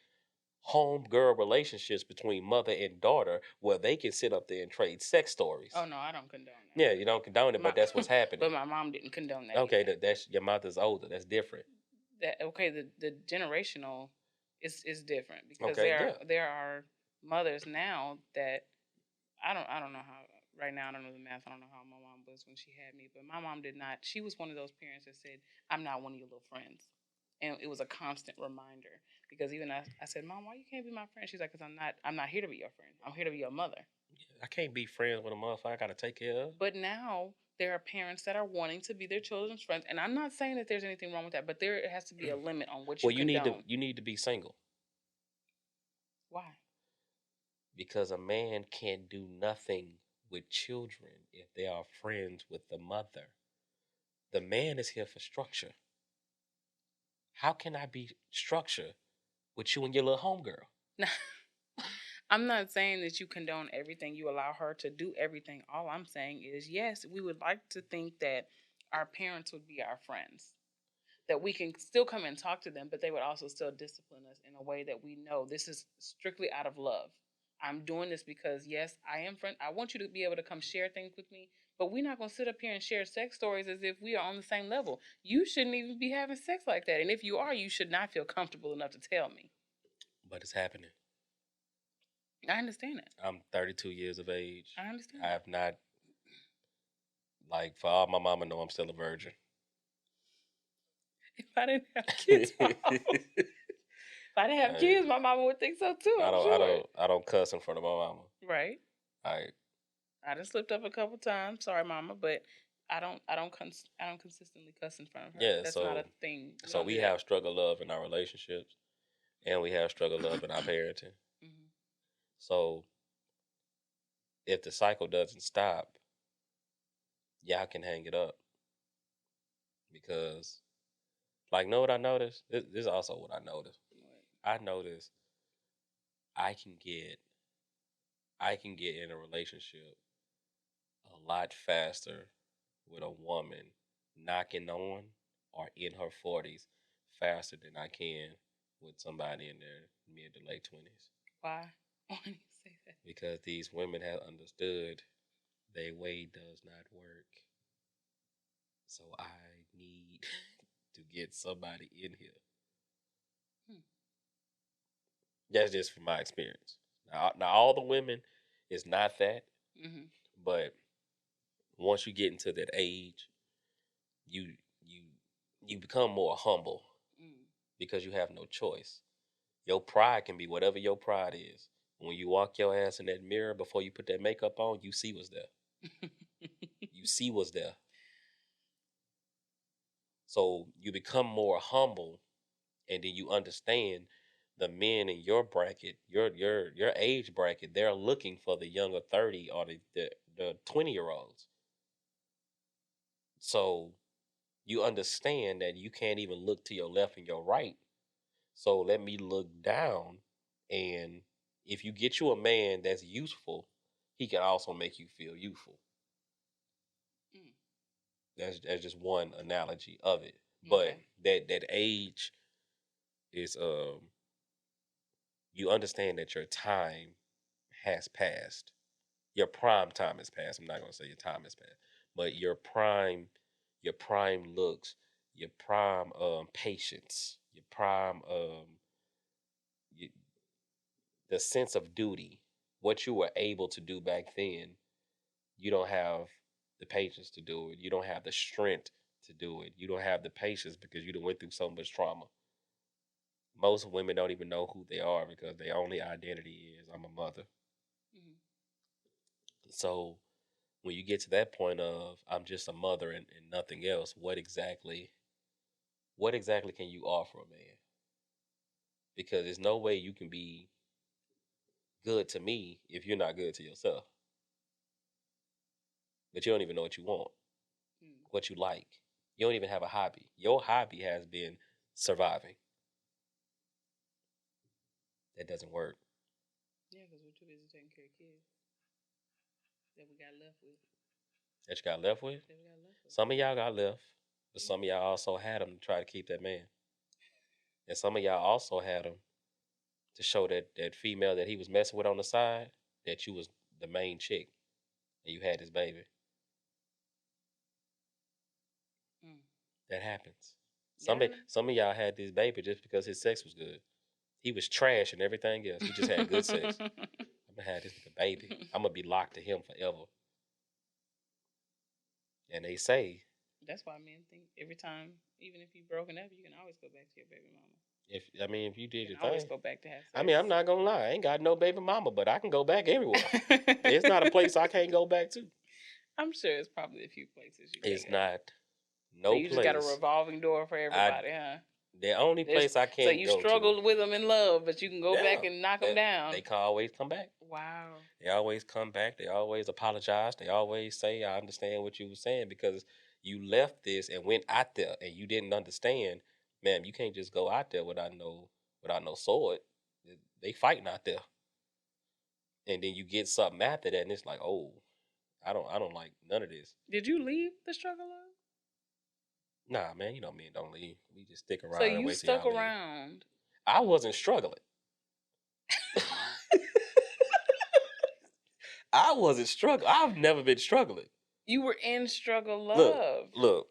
A: homegirl relationships between mother and daughter where they can sit up there and trade sex stories.
B: Oh no, I don't condone that.
A: Yeah, you don't condone it, but that's what's happening.
B: But my mom didn't condone that.
A: Okay, that's your mother's older. That's different.
B: The generational is different because
A: Okay,
B: there are mothers now that I don't know how right now I don't know the math. I don't know how my mom was when she had me, but my mom did not. She was one of those parents that said, "I'm not one of your little friends." And it was a constant reminder because even I said, "Mom, why you can't be my friend?" She's like, "Cause I'm not here to be your friend. I'm here to be your mother."
A: I can't be friends with a motherfucker I gotta take care of.
B: But now there are parents that are wanting to be their children's friends, and I'm not saying that there's anything wrong with that, but there has to be a limit on what you condone.
A: You need to be single.
B: Why?
A: Because a man can't do nothing with children if they are friends with the mother. The man is here for structure. How can I be structure with you and your little homegirl?
B: I'm not saying that you condone everything. You allow her to do everything. All I'm saying is, yes, we would like to think that our parents would be our friends, that we can still come and talk to them, but they would also still discipline us in a way that we know this is strictly out of love. I'm doing this because, yes, I am friend. I want you to be able to come share things with me, but we're not going to sit up here and share sex stories as if we are on the same level. You shouldn't even be having sex like that. And if you are, you should not feel comfortable enough to tell me.
A: But it's happening.
B: I understand that.
A: I'm 32 years of age.
B: I understand.
A: I have not, like, for all my mama know, I'm still a virgin.
B: If I didn't have kids, if I didn't have kids, my mama would think so too.
A: I don't cuss in front of my mama.
B: Right.
A: Right.
B: I just slipped up a couple times. Sorry, mama, but I don't consistently cuss in front of her.
A: Yeah,
B: that's
A: so,
B: not a thing.
A: So we have struggle love in our relationships, and we have struggle love in our parenting.
B: Mm-hmm.
A: So if the cycle doesn't stop, y'all can hang it up. Because, like, know what I noticed? This is also what I noticed. I noticed I can get in a relationship a lot faster with a woman knocking on or in her 40s faster than I can with somebody in their mid to late 20s.
B: Why? Why do you say that?
A: Because these women have understood their way does not work. So I need to get somebody in here. That's just from my experience. Now all the women is not that, but once you get into that age, you become more humble because you have no choice. Your pride can be whatever your pride is. When you walk your ass in that mirror before you put that makeup on, you see what's there. You see what's there. So you become more humble, and then you understand the men in your bracket, your age bracket, they're looking for the younger 30 or the 20-year-olds. So you understand that you can't even look to your left and your right. So let me look down, and if you get you a man that's useful, he can also make you feel youthful. That's just one analogy of it. But that age is you understand that your time has passed. Your prime time has passed. I'm not gonna say your time has passed, but your prime looks, your prime patience, your prime the sense of duty, what you were able to do back then, you don't have the patience to do it. You don't have the strength to do it. You don't have the patience because you done went through so much trauma. Most women don't even know who they are because their only identity is I'm a mother. So when you get to that point of I'm just a mother and nothing else, what exactly can you offer a man? Because there's no way you can be good to me if you're not good to yourself. But you don't even know what you want, what you like. You don't even have a hobby. Your hobby has been surviving. That doesn't work.
B: Yeah, because we're too busy taking care of kids that we got left with.
A: That you got left with? Some of y'all got left, But some of y'all also had him to try to keep that man. And some of y'all also had him to show that female that he was messing with on the side that you was the main chick and you had this baby.
B: Mm.
A: That happens.
B: Yeah.
A: Some of y'all had this baby just because his sex was good. He was trash and everything else. He just had good sex. I'm gonna have this nigga baby. I'm gonna be locked to him forever. And they say
B: That's why men think every time, even if you've broken up, you can always go back to your baby mama.
A: if you did
B: You
A: your
B: can always
A: thing.
B: go back to have sex.
A: I mean, I'm not gonna lie. I ain't got no baby mama, but I can go back everywhere. It's not a place I can't go back to.
B: I'm sure it's probably a few places you can
A: It's
B: go.
A: not
B: So
A: no
B: you
A: place.
B: just got a revolving door for everybody, huh?
A: The only place I can't
B: So you
A: go
B: struggled with them in love, but you can go back
A: Yeah,
B: and knock them down.
A: They can always come back.
B: Wow.
A: They always come back. They always apologize. They always say, I understand what you were saying because you left this and went out there and you didn't understand. Ma'am, you can't just go out there without no sword. They fighting out there. And then you get something after that and it's like, oh, I don't like none of this.
B: Did you leave the struggle of?
A: Nah, man, you know men don't leave. We just stick around
B: So
A: and
B: you
A: wait till y'all
B: stuck
A: leave.
B: around.
A: I wasn't struggling. I wasn't struggling. I've never been struggling.
B: You were in struggle love.
A: Look.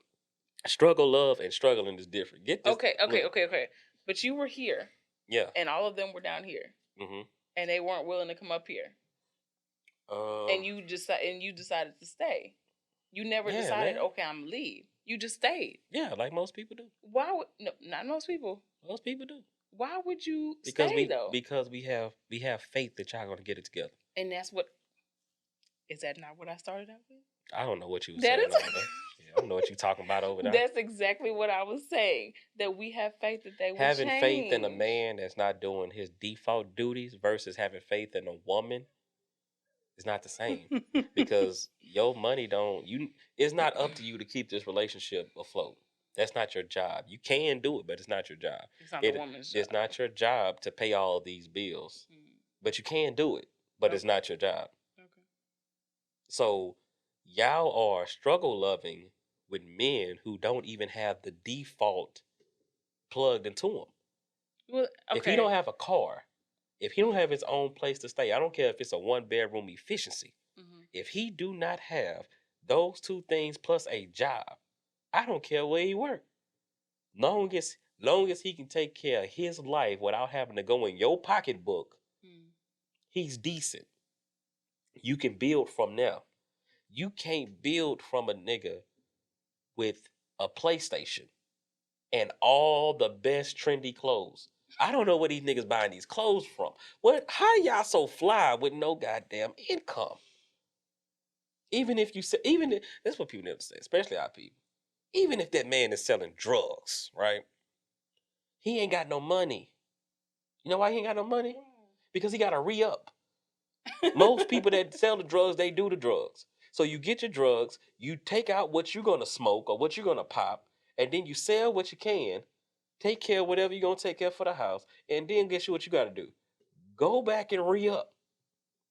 A: Struggle love and struggling is different. Get this.
B: Okay. But you were here.
A: Yeah.
B: And all of them were down here.
A: Mm-hmm.
B: And they weren't willing to come up here. And you decided to stay. You never decided, okay, I'm gonna leave. You just stayed.
A: Yeah, like most people do.
B: Why would no? Not most people.
A: Most people do.
B: Why would you stay though?
A: Because we have faith that y'all gonna get it together.
B: And that's what. Is that not what I started out with?
A: I don't know what you were saying over there. I don't know what you're talking about over there.
B: That's exactly what I was saying. That we have faith that they will
A: having
B: change.
A: Faith in a man that's not doing his default duties versus having faith in a woman is not the same. Because your money it's not up to you to keep this relationship afloat. That's not your job. You can do it, but it's not your job.
B: It's not the woman's job.
A: It's not your job to pay all these bills. But you can do it, but it's not your job.
B: Okay.
A: So y'all are struggle loving with men who don't even have the default plugged into them.
B: Well, okay.
A: If he don't have a car, if he don't have his own place to stay, I don't care if it's a 1-bedroom efficiency. Mm-hmm. If he do not have those two things plus a job, I don't care where he work. Long as he can take care of his life without having to go in your pocketbook, he's decent. You can build from there. You can't build from a nigga with a PlayStation and all the best trendy clothes. I don't know where these niggas buying these clothes from. How y'all so fly with no goddamn income? That's what people never say, especially our people. Even if that man is selling drugs, right? He ain't got no money. You know why he ain't got no money? Because he got to re-up. Most people that sell the drugs, they do the drugs. So you get your drugs, you take out what you're going to smoke or what you're going to pop, and then you sell what you can, take care of whatever you're going to take care of for the house, and then guess what you got to do? Go back and re-up.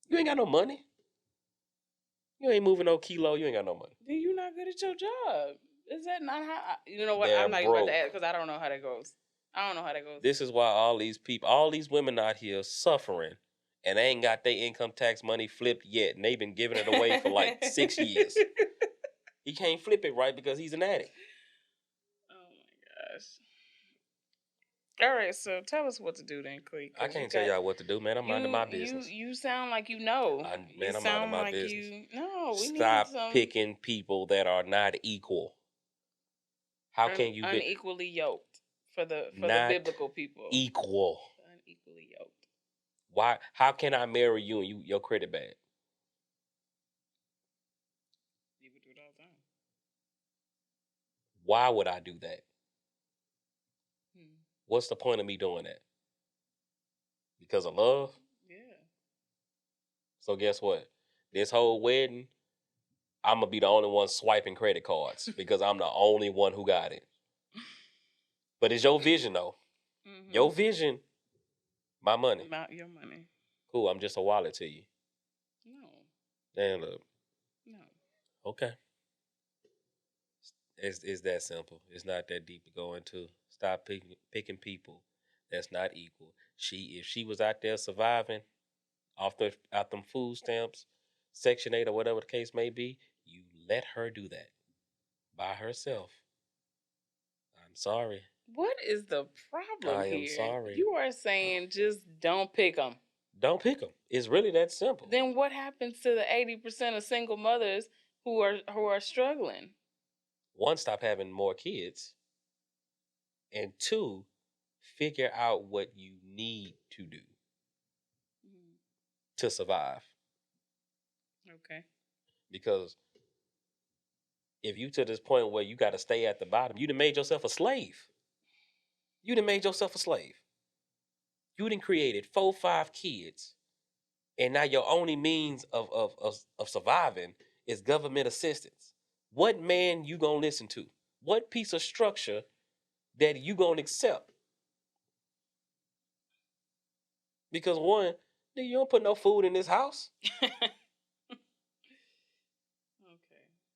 A: You ain't got no money. You ain't moving no kilo. You ain't got no money.
B: Then you not good at your job. Is that not how? You know what?
A: They're
B: I'm not even about
A: broke.
B: to ask because I don't know how that goes.
A: This is why all these women out here suffering, and they ain't got their income tax money flipped yet, and they've been giving it away for like 6 years. He can't flip it right because he's an addict.
B: Oh my gosh. All right, so tell us what to do then, Clee.
A: I can't tell y'all what to do, man. I'm minding my business.
B: You sound like you know.
A: I'm minding my business.
B: Stop
A: picking people that are not equal. How can you be
B: unequally yoked for the biblical people?
A: Equal.
B: Unequally yoked.
A: Why? How can I marry you and your credit bad?
B: People do it all the time.
A: Why would I do that? What's the point of me doing that? Because of love?
B: Yeah.
A: So guess what? This whole wedding, I'm going to be the only one swiping credit cards because I'm the only one who got it. But it's your vision, though. Mm-hmm. Your vision, my money.
B: Not your money.
A: Cool, I'm just a wallet to you.
B: No.
A: Damn, look.
B: No.
A: Okay. It's that simple. It's not that deep to go into. Stop picking people that's not equal. If she was out there surviving out them food stamps, Section 8 or whatever the case may be, you let her do that by herself. I'm sorry.
B: What is the problem
A: I am
B: here?
A: sorry.
B: You are saying just don't pick them.
A: Don't pick them. It's really that simple.
B: Then what happens to the 80% of single mothers who are struggling?
A: One, stop having more kids. And two, figure out what you need to do to survive.
B: Okay.
A: Because if you to this point where you got to stay at the bottom, you done made yourself a slave. You done made yourself a slave. You done created 4, 5 kids, and now your only means of surviving is government assistance. What man you gonna listen to? What piece of structure that you gonna accept? Because one, you don't put no food in this house.
B: Okay.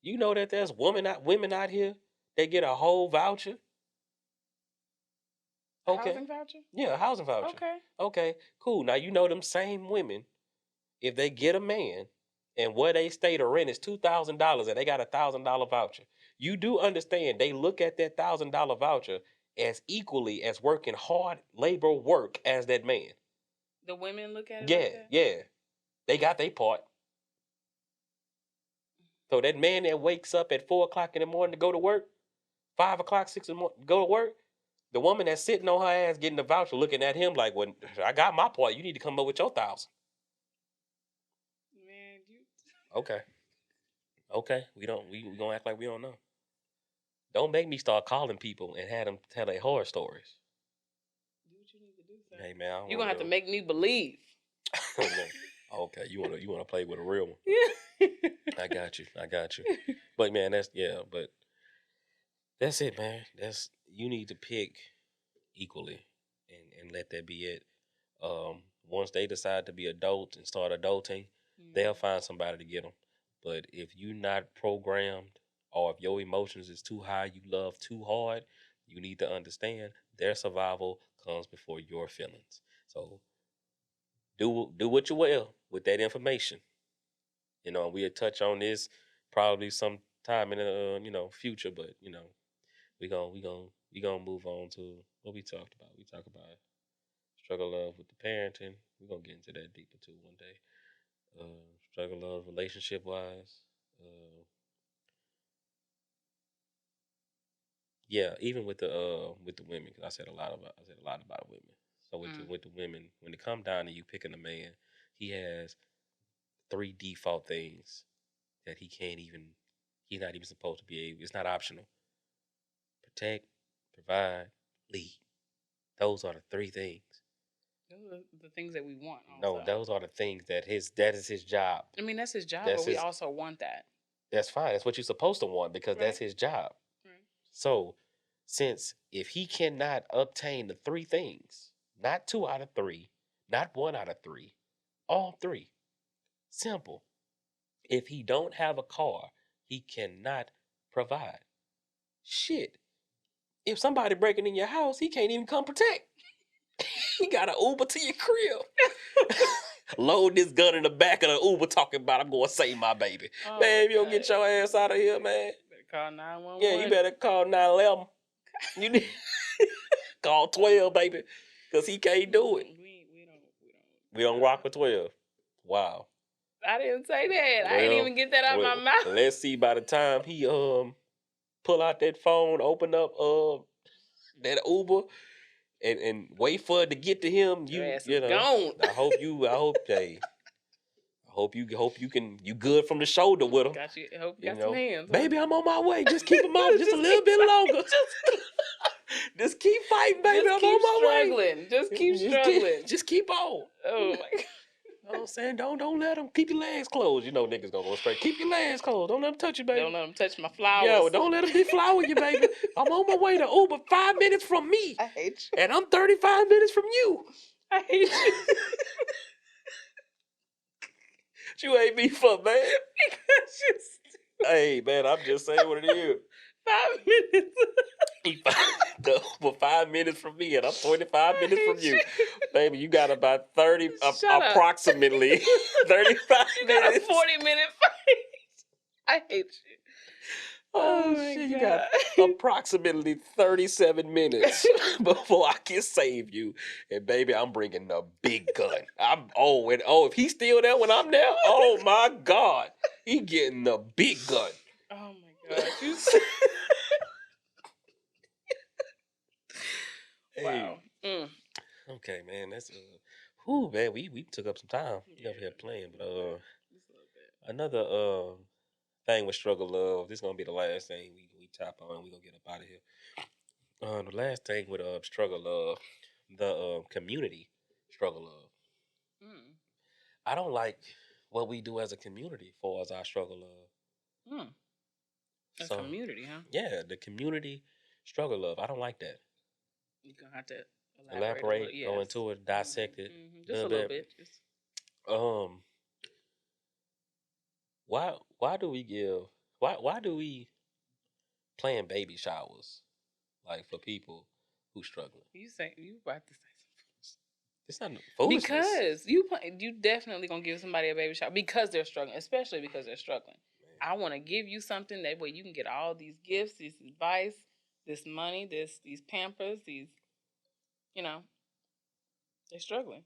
A: You know that there's women out here, they get a whole voucher. Okay.
B: Housing voucher?
A: Yeah, a housing voucher.
B: Okay.
A: Okay, cool. Now you know them same women, if they get a man and where they stay to rent is $2,000 and they got $1,000 voucher. You do understand they look at that $1,000 voucher as equally as working hard labor work as that man.
B: The women look at it
A: Yeah,
B: like that?
A: yeah. They got their part. So that man that wakes up at 4 o'clock in the morning to go to work, 5 o'clock, 6 in the morning to go to work, the woman that's sitting on her ass getting the voucher looking at him like, well, I got my part. You need to come up with your 1,000.
B: Man, you.
A: Okay. Okay. We gonna act like we don't know. Don't make me start calling people and have them tell their horror stories.
B: Do what you need to do, sir.
A: Hey man,
B: You're gonna have to make me believe.
A: Okay, you wanna play with a real one.
B: Yeah.
A: I got you. But man, but that's it, man. You need to pick equally and let that be it. Once they decide to be adults and start adulting, they'll find somebody to get them. But if you're not programmed or if your emotions is too high, you love too hard, you need to understand their survival comes before your feelings. So do what you will with that information. We'll touch on this probably sometime in the future, but we gonna move on to what we talked about. We talk about struggle love with the parenting. We're gonna get into that deeper too one day. Struggle love relationship wise. Yeah, even with the women, because I said a lot about women. So with the women, when it comes down to you picking a man, he has 3 default things that he's not even supposed to be able. It's not optional. Protect, provide, lead. Those are the 3 things.
B: Those are the things that we want.
A: Also. No, those are the things that is his job.
B: I mean, that's his job, but we also want that.
A: That's fine. That's what you're supposed to want because that's his job.
B: Right.
A: So, since if he cannot obtain the 3 things, not 2 out of 3, not 1 out of 3, all 3. Simple. If he don't have a car, he cannot provide. Shit. If somebody breaking in your house, he can't even come protect. He got an Uber to your crib. Load this gun in the back of the Uber talking about I'm going to save my baby. Oh, man, if you don't get your ass out of here, man.
B: Better call 911.
A: Yeah, you better call 911. You need call 12, baby, because he can't do it. We don't rock with 12. Wow.
B: I didn't say that. I didn't even get that out of my mouth.
A: Let's see. By the time he pull out that phone, open up that Uber, and wait for it to get to him, you know.
B: Gone.
A: I hope you good from the shoulder with him.
B: Got you. I hope you got some hands.
A: Baby, I'm on my way. Just keep him out just a little bit longer. Just keep fighting, baby. I'm on my way.
B: Just keep struggling.
A: Just keep on.
B: Oh my God.
A: You know what I'm saying? Don't let them keep your legs closed. You know niggas gonna go straight. Keep your legs closed. Don't let them touch you, baby.
B: Don't let them touch my flowers.
A: Yo, don't let them deflower you, baby. I'm on my way to Uber 5 minutes from me.
B: I hate you.
A: And I'm 35 minutes from you.
B: I hate you.
A: You hate me for, man.
B: Because
A: Hey, man, I'm just saying what it is.
B: 5 minutes.
A: He for 5 minutes from me, and I'm 25
B: I
A: minutes from
B: hate
A: you. Baby, you got about 30,
B: Shut up.
A: approximately 35
B: You got a
A: minutes.
B: 40-minute fight. I hate you.
A: Oh,
B: my
A: shit, you got
B: God.
A: approximately 37 minutes before I can save you. And baby, I'm bringing the big gun. If he's still there when I'm there, oh my God, he getting the big gun.
B: Oh my God. Wow. Mm.
A: Okay, man, that's whew, man, we took up some time. We
B: Yeah,
A: over here playing, but
B: just a little bit.
A: another thing with struggle love. This gonna be the last thing we tap on. We gonna get up out of here. The last thing with struggle love, the community struggle love.
B: Mm.
A: I don't like what we do as a community for as our struggle love.
B: Mm. A
A: So
B: community, huh?
A: yeah, the community struggle love. I don't like that.
B: You're going to have to elaborate a
A: Elaborate,
B: little.
A: go
B: Yes.
A: into it, dissect it.
B: Just a little bit. Just...
A: Um, why do we give why do we plan baby showers like for people who struggling?
B: You about to say
A: It's not foolishness.
B: because you definitely gonna give somebody a baby shower because they're struggling, especially because they're struggling. I want to give you something that way you can get all these gifts, this advice, this money, these Pampers, these, they're struggling.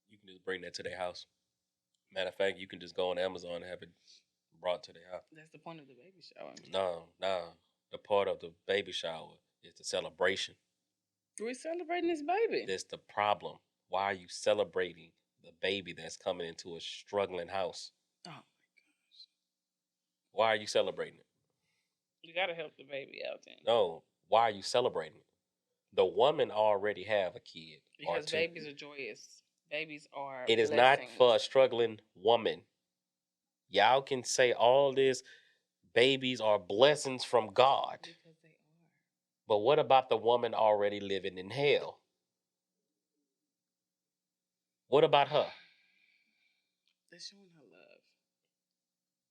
A: You can just bring that to their house. Matter of fact, you can just go on Amazon and have it brought to their house.
B: That's the point of the baby shower.
A: No. The part of the baby shower is the celebration.
B: We're celebrating this baby.
A: That's the problem. Why are you celebrating the baby that's coming into a struggling house?
B: Oh my gosh.
A: Why are you celebrating it?
B: You gotta help the baby out then.
A: No. Why are you celebrating it? The woman already have a kid.
B: Because babies are joyous. Babies are
A: It is
B: blessings.
A: not for a struggling woman. Y'all can say all this. Babies are blessings from God.
B: Because they are.
A: But what about the woman already living in hell? What about her?
B: They're showing her love.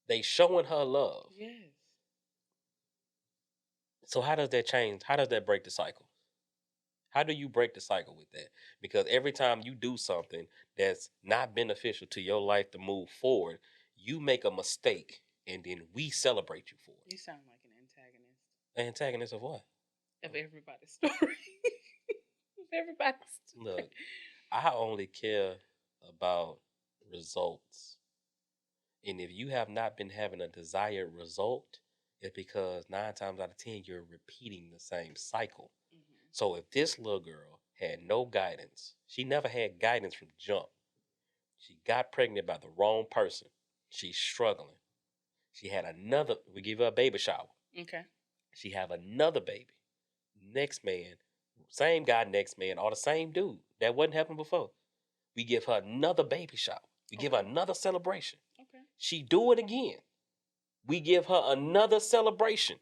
A: They showing her love.
B: Yes.
A: So how does that change? How does that break the cycle? How do you break the cycle with that? Because every time you do something that's not beneficial to your life to move forward, you make a mistake and then we celebrate you for it.
B: You sound like an antagonist.
A: An antagonist of what?
B: Of everybody's story. Of everybody's story.
A: Look, I only care about results. And if you have not been having a desired result, it's because 9 times out of 10, you're repeating the same cycle.
B: Mm-hmm.
A: So if this little girl had no guidance, she never had guidance from jump. She got pregnant by the wrong person. She's struggling. She had another, we give her a baby shower.
B: Okay.
A: She have another baby. Next man, same guy, next man, or the same dude. That wasn't happening before. We give her another baby shower. We give her another celebration.
B: Okay.
A: She do it again. We give her another celebration.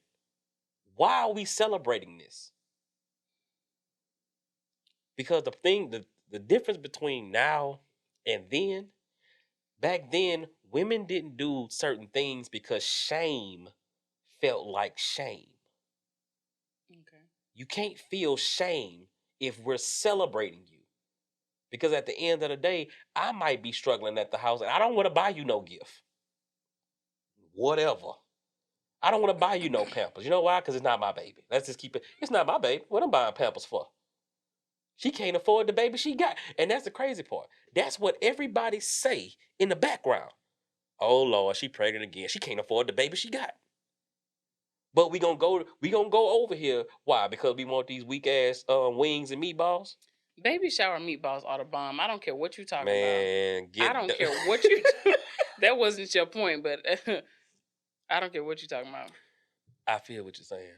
A: Why are we celebrating this? Because the difference between now and then, back then, women didn't do certain things because shame felt like shame.
B: Okay.
A: You can't feel shame if we're celebrating you. Because at the end of the day, I might be struggling at the house and I don't want to buy you no gift. Whatever. I don't want to buy you no Pampers. You know why? Because it's not my baby. Let's just keep it. It's not my baby. What I'm buying Pampers for? She can't afford the baby she got. And that's the crazy part. That's what everybody say in the background. Oh Lord, she pregnant again. She can't afford the baby she got. But we gonna go over here. Why? Because we want these weak ass wings and meatballs.
B: Baby shower meatballs are the bomb. I don't care what you talking about.
A: Man,
B: I don't care what you. That wasn't your point, but I don't care what you talking about.
A: I feel what you're saying.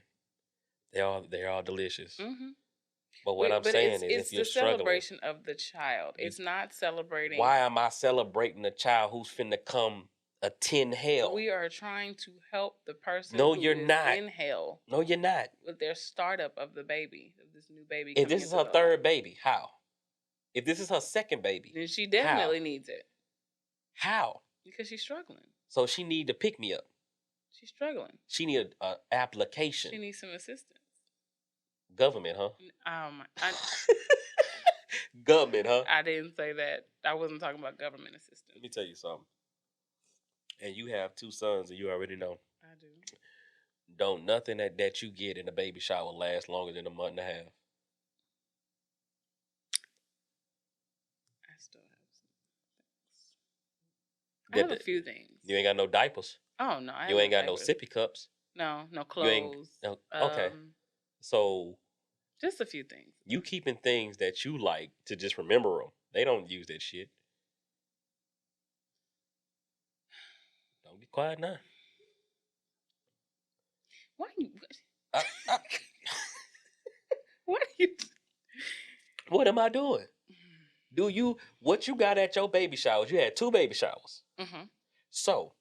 A: They're all delicious.
B: Mm-hmm.
A: But what I'm saying is,
B: it's
A: if you're
B: the
A: struggling,
B: celebration of the child. It's not celebrating.
A: Why am I celebrating a child who's finna come attend hell?
B: We are trying to help the person.
A: No,
B: who
A: you're
B: is
A: not.
B: in hell.
A: No, you're not.
B: With their startup of the baby, of this new baby.
A: If this is her third baby, how? If this is her second baby,
B: then she definitely needs it.
A: How?
B: Because she's struggling.
A: So she need to pick me up.
B: She's struggling.
A: She need a application.
B: She needs some assistance.
A: Government, huh?
B: I
A: Government, huh?
B: I didn't say that. I wasn't talking about government
A: Let
B: assistance.
A: me tell you something. And you have 2 sons, and you already know.
B: I do.
A: Don't nothing that you get in a baby shower last longer than a month and a half.
B: I still have some things. I have a few things.
A: You ain't got no diapers.
B: Oh no, I
A: You ain't got
B: diapers.
A: no sippy cups.
B: No
A: You
B: clothes.
A: ain't, okay. So
B: just a few things.
A: you keeping things that you like to just remember them. They don't use that shit. Don't be quiet now.
B: Why you?
A: I,
B: What are you?
A: what am I doing? What you got at your baby showers? You had 2 baby showers.
B: Mm-hmm.
A: So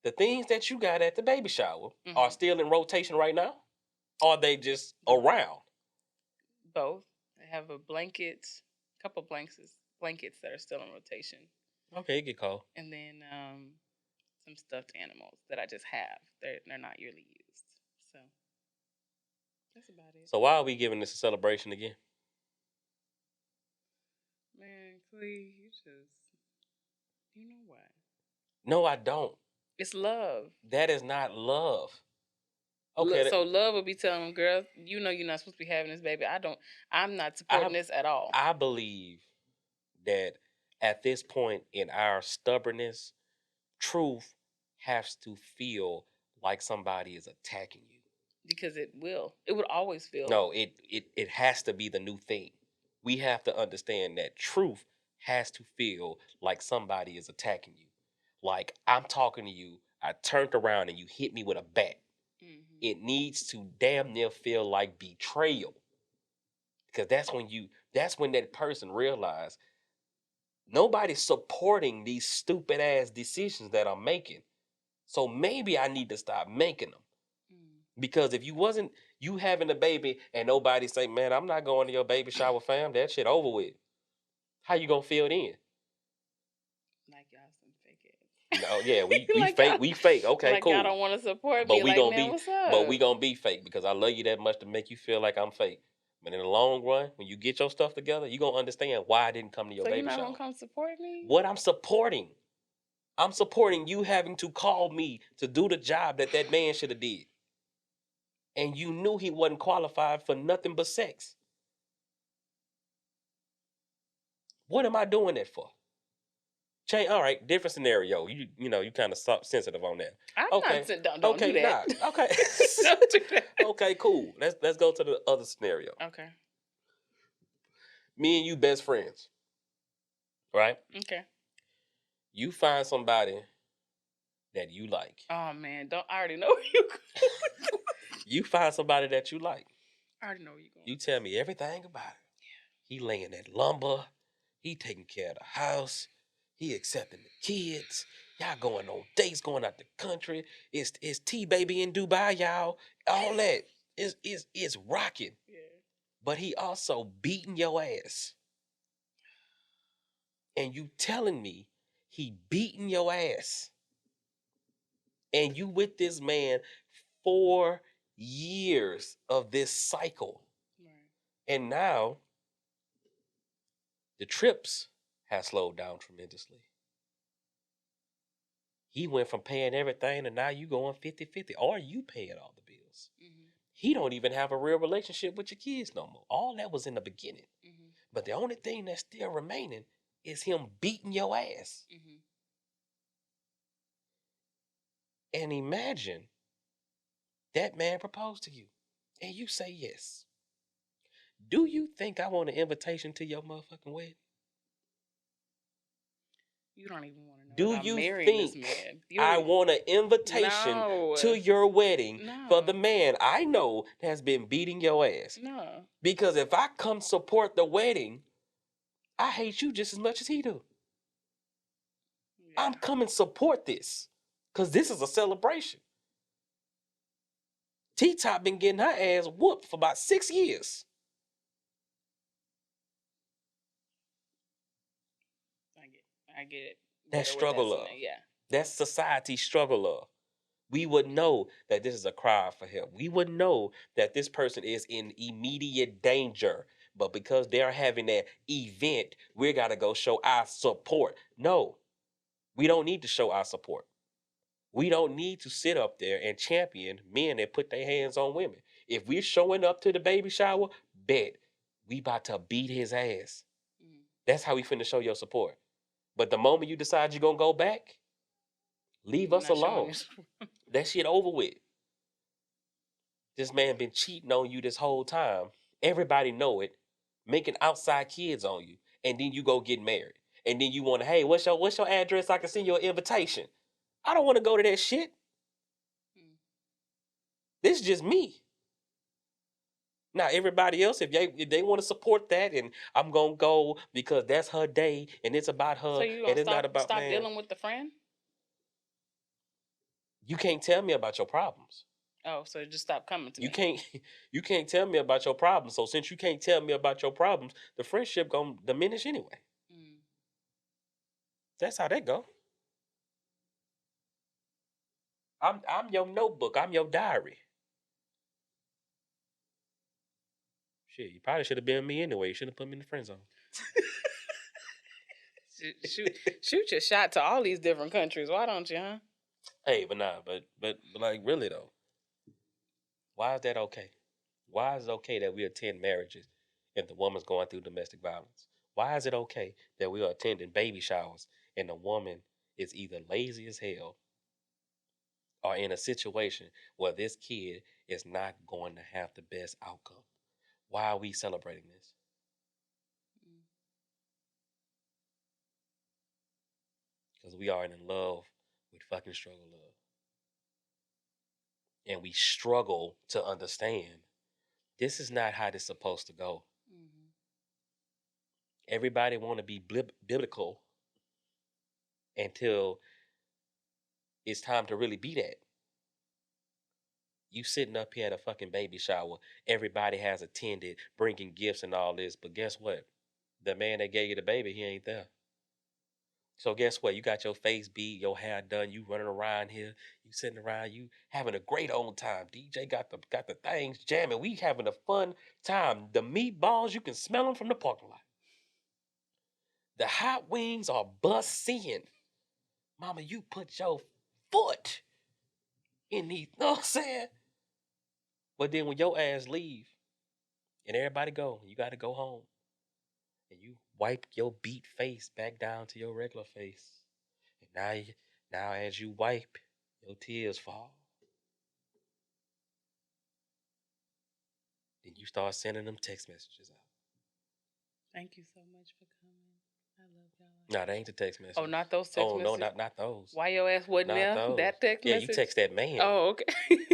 A: the things that you got at the baby shower
B: Mm-hmm.
A: are still in rotation right now? Or are they just around?
B: Both. I have a couple blankets that are still in rotation.
A: Okay, it get cold.
B: And then some stuffed animals that I just have. They're not yearly used. So that's about it.
A: So why are we giving this a celebration again?
B: Man, Clee, you know why?
A: No, I don't.
B: It's love.
A: That is not love.
B: Okay. So love would be telling them, girl, you know you're not supposed to be having this baby. I'm not supporting this at all.
A: I believe that at this point in our stubbornness, truth has to feel like somebody is attacking you.
B: Because it will. It would always feel.
A: No, it has to be the new thing. We have to understand that truth has to feel like somebody is attacking you. Like I'm talking to you, I turned around and you hit me with a bat.
B: Mm-hmm.
A: It needs to damn near feel like betrayal. Because that's when that person realizes nobody's supporting these stupid ass decisions that I'm making. So maybe I need to stop making them. Because if you having a baby and nobody say, man, I'm not going to your baby shower, fam, that shit over with. How you gonna feel then?
B: Like y'all some fake ass.
A: No, yeah, we
B: like
A: fake. We fake. Okay,
B: like
A: cool.
B: Y'all don't want to support
A: but
B: me.
A: We
B: like,
A: gonna
B: man,
A: be,
B: what's up?
A: But we gonna be fake because I love you that much to make you feel like I'm fake. But in the long run, when you get your stuff together, you gonna understand why I didn't come to your baby shower.
B: So you're not gonna come support me?
A: What I'm supporting you having to call me to do the job that man should have did. And you knew he wasn't qualified for nothing but sex. What am I doing that for? All right, different scenario. You know, you kind of sensitive on that.
B: I'm
A: okay.
B: not. Don't do that.
A: Nah, okay.
B: Don't do that.
A: Okay, cool. Let's go to the other scenario.
B: Okay.
A: Me and you best friends, right?
B: Okay.
A: You find somebody that you like.
B: Oh man, I already know where you going.
A: You find somebody that you like.
B: I already know where you going.
A: You tell me everything about it. Yeah. He laying that lumber. He taking care of the house. He accepting the kids. Y'all going on dates, going out the country. It's T-Baby in Dubai, y'all. All that. It's rocking.
B: Yeah.
A: But he also beating your ass. And you telling me he beating your ass. And you with this man 4 years of this cycle.
B: Right.
A: And now the trips have slowed down tremendously. He went from paying everything to now you going 50-50. Or you paying all the bills. Mm-hmm. He don't even have a real relationship with your kids no more. All that was in the beginning. Mm-hmm. But the only thing that's still remaining is him beating your ass. Mm-hmm. And imagine that man proposed to you and you say yes. Do you think I want an invitation to your motherfucking wedding?
B: You don't even want to know.
A: Do you think I want an invitation to your wedding for the man I know has been beating your ass?
B: No.
A: Because if I come support the wedding, I hate you just as much as he do. Yeah. I'm coming support this because this is a celebration. T-Top been getting her ass whooped for about 6 years.
B: I get it.
A: That struggle love. Yeah. That's society's struggle love. We would know that this is a cry for help. We would know that this person is in immediate danger. But because they're having that event, we got to go show our support. No, we don't need to show our support. We don't need to sit up there and champion men that put their hands on women. If we're showing up to the baby shower, bet we about to beat his ass.
B: Mm.
A: That's how we finna show your support. But the moment you decide you're gonna go back, leave
B: You're
A: us
B: not showing
A: alone.
B: your support.
A: That shit over with. This man been cheating on you this whole time. Everybody know it, making outside kids on you, and then you go get married. And then you want to, hey, what's your address? I can send you an invitation. I don't want to go to that shit.
B: Mm.
A: This is just me. Now everybody else, if they want to support that, and I'm gonna go because that's her day, and it's about her,
B: So you
A: and
B: gonna
A: it's not about
B: stop
A: man.
B: dealing with the friend?
A: You can't tell me about your problems.
B: Oh, so just stop coming to
A: You
B: me.
A: you can't tell me about your problems. So since you can't tell me about your problems, the friendship gonna diminish anyway.
B: Mm.
A: That's how that go. I'm your notebook. I'm your diary. Shit, you probably should have been me anyway. You shouldn't have put me in the friend zone.
B: Shoot your shot to all these different countries. Why don't you, huh?
A: Hey, but nah, but like really though, why is that okay? Why is it okay that we attend marriages if the woman's going through domestic violence? Why is it okay that we are attending baby showers and the woman is either lazy as hell or in a situation where this kid is not going to have the best outcome? Why are we celebrating this?
B: Mm.
A: Because we are in love with fucking struggle love. And we struggle to understand this is not how this is supposed to go.
B: Mm-hmm.
A: Everybody want to be biblical until it's time to really be that. You sitting up here at a fucking baby shower, everybody has attended, bringing gifts and all this, but guess what? The man that gave you the baby, he ain't there. So guess what? You got your face beat, your hair done, you running around here, you sitting around, you having a great old time. DJ got the things jamming. We having a fun time. The meatballs, you can smell them from the parking lot. The hot wings are busting. Mama, you put your foot in these, you know what I'm saying? But then when your ass leave and everybody go, you got to go home. And you wipe your beat face back down to your regular face. And now as you wipe, your tears fall. Then you start sending them text messages out.
B: Thank you so much for coming. I love y'all.
A: Nah, that ain't the text message.
B: Oh, not those text messages?
A: Oh, no, not those.
B: Why your ass wasn't
A: Not
B: there?
A: those.
B: That text
A: Yeah,
B: message?
A: you text that man.
B: Oh, okay.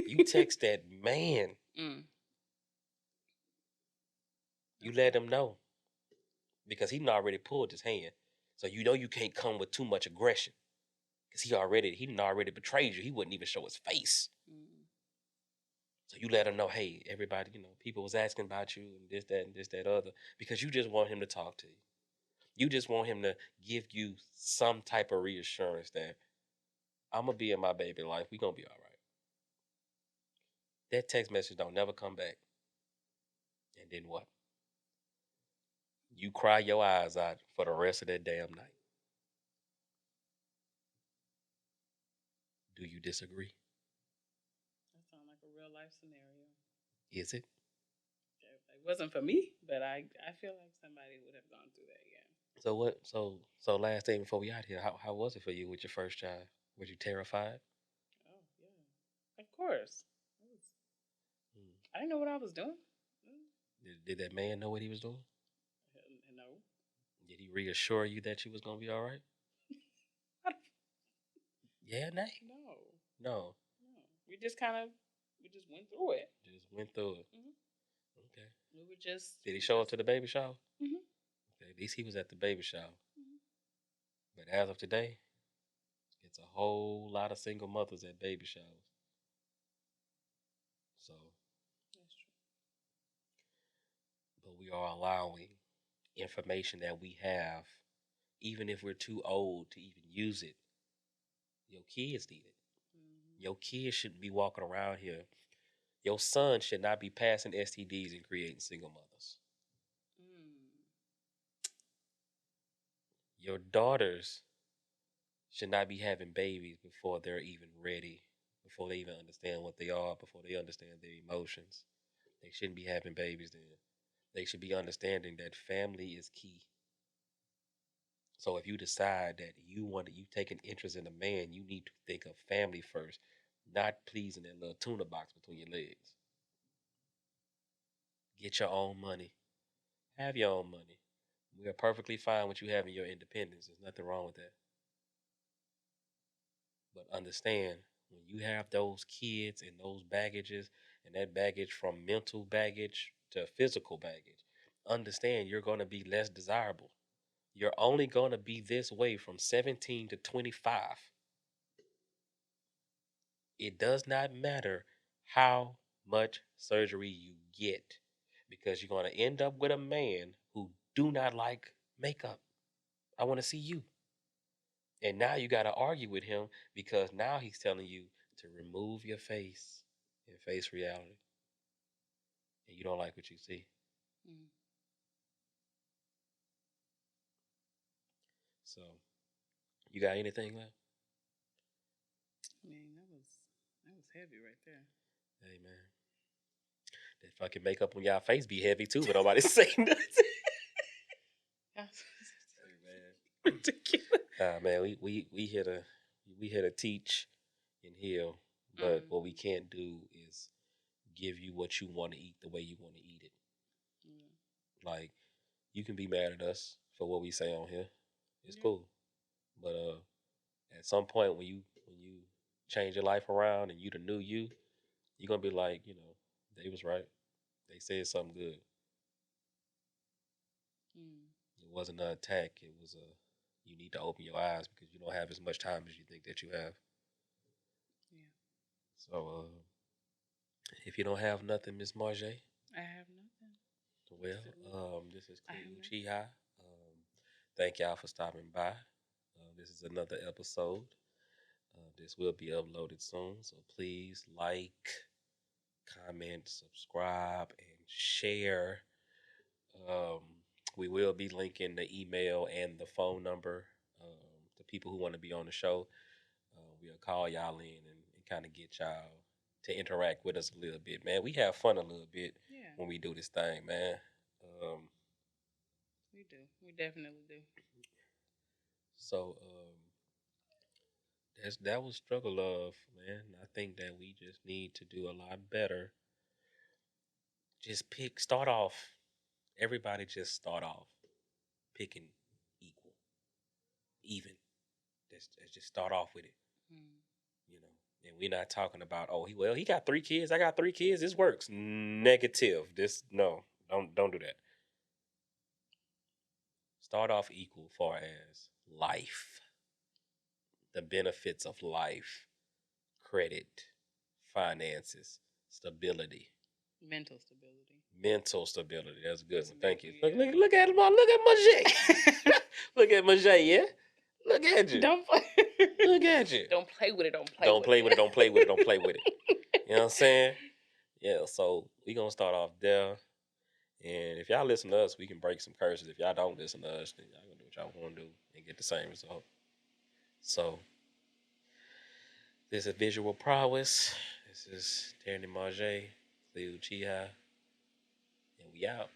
A: You text that man.
B: Mm.
A: You let him know. Because he done already pulled his hand. So you know you can't come with too much aggression. Because he done already betrayed you. He wouldn't even show his face.
B: Mm.
A: So you let him know, hey, everybody, people was asking about you and this, that, other. Because you just want him to talk to you. You just want him to give you some type of reassurance that I'm going to be in my baby life. We going to be all right. That text message don't never come back. And then what? You cry your eyes out for the rest of that damn night. Do you disagree?
B: That sounds like a real life scenario.
A: Is it?
B: It wasn't for me, but I feel like somebody would have gone through that, yeah.
A: So what? So last day before we out here, how was it for you with your first child? Were you terrified?
B: Oh, yeah. Of course. I didn't know what I was doing.
A: Did that man know what he was doing?
B: No.
A: Did he reassure you that you was gonna be all right? Yeah, nay.
B: No.
A: No.
B: We just went through it.
A: Just went through it.
B: Mm-hmm.
A: Okay.
B: We were just.
A: Did he show up to the baby shower?
B: Mm-hmm.
A: Okay, at least he was at the baby shower.
B: Mm-hmm.
A: But as of today, it's a whole lot of single mothers at baby showers. So.
B: That's true.
A: But we are allowing information that we have, even if we're too old to even use it. Your kids need it.
B: Mm-hmm.
A: Your kids shouldn't be walking around here. Your son should not be passing STDs and creating single mothers. Your daughters should not be having babies before they're even ready, before they even understand what they are, before they understand their emotions. They shouldn't be having babies then. They should be understanding that family is key. So if you decide that you take an interest in a man, you need to think of family first, not pleasing that little tuna box between your legs. Get your own money. Have your own money. We are perfectly fine with you having your independence. There's nothing wrong with that. But understand, when you have those kids and those baggages, and that baggage from mental baggage to physical baggage, understand you're going to be less desirable. You're only going to be this way from 17 to 25. It does not matter how much surgery you get, because you're going to end up with a man who do not like makeup. I want to see you. And now you got to argue with him because now he's telling you to remove your face and face reality. And you don't like what you see.
B: Mm.
A: So, you got anything left?
B: Man, that was heavy right there.
A: Hey, man. That fucking makeup on y'all face be heavy too, but nobody say nothing. Hey, man.
B: Ridiculous.
A: Man, we here to teach and heal, but what we can't do is give you what you want to eat the way you want to eat it. Like, you can be mad at us for what we say on here. It's cool. But at some point when you change your life around and you the new you, you're gonna be like, they was right. They said something good. It wasn't an attack. It was you need to open your eyes because you don't have as much time as you think that you have.
B: Yeah.
A: So if you don't have nothing, Miss Marjay.
B: I have nothing.
A: Well, this is Uchiha. Thank y'all for stopping by. This is another episode. This will be uploaded soon, so please like, comment, subscribe, and share. We will be linking the email and the phone number to people who want to be on the show. We'll call y'all in and kind of get y'all to interact with us a little bit, man. We have fun a little bit when we do this thing, man.
B: We do. We definitely do.
A: So that was Struggle Love, man. I think that we just need to do a lot better. Just start off. Everybody just start off picking equal, even. Let's just start off with it. And we're not talking about, he got 3 kids, I got 3 kids, this works. Negative. Don't do that. Start off equal far as life, the benefits of life, credit, finances, stability.
B: Mental stability.
A: Mental stability. That's a good one. Thank you. Look at him. Look at Majay. Look at Majay, yeah? Look at you.
B: Don't play.
A: Look at you.
B: Don't play with it. Don't play
A: with it. Don't play with it. Don't play with it. You know what I'm saying? Yeah, so we're going to start off there. And if y'all listen to us, we can break some curses. If y'all don't listen to us, then y'all going to do what y'all want to do and get the same result. So, this is Visual Prowess. This is Terry Marjay, Cleo Uchiha, and we out.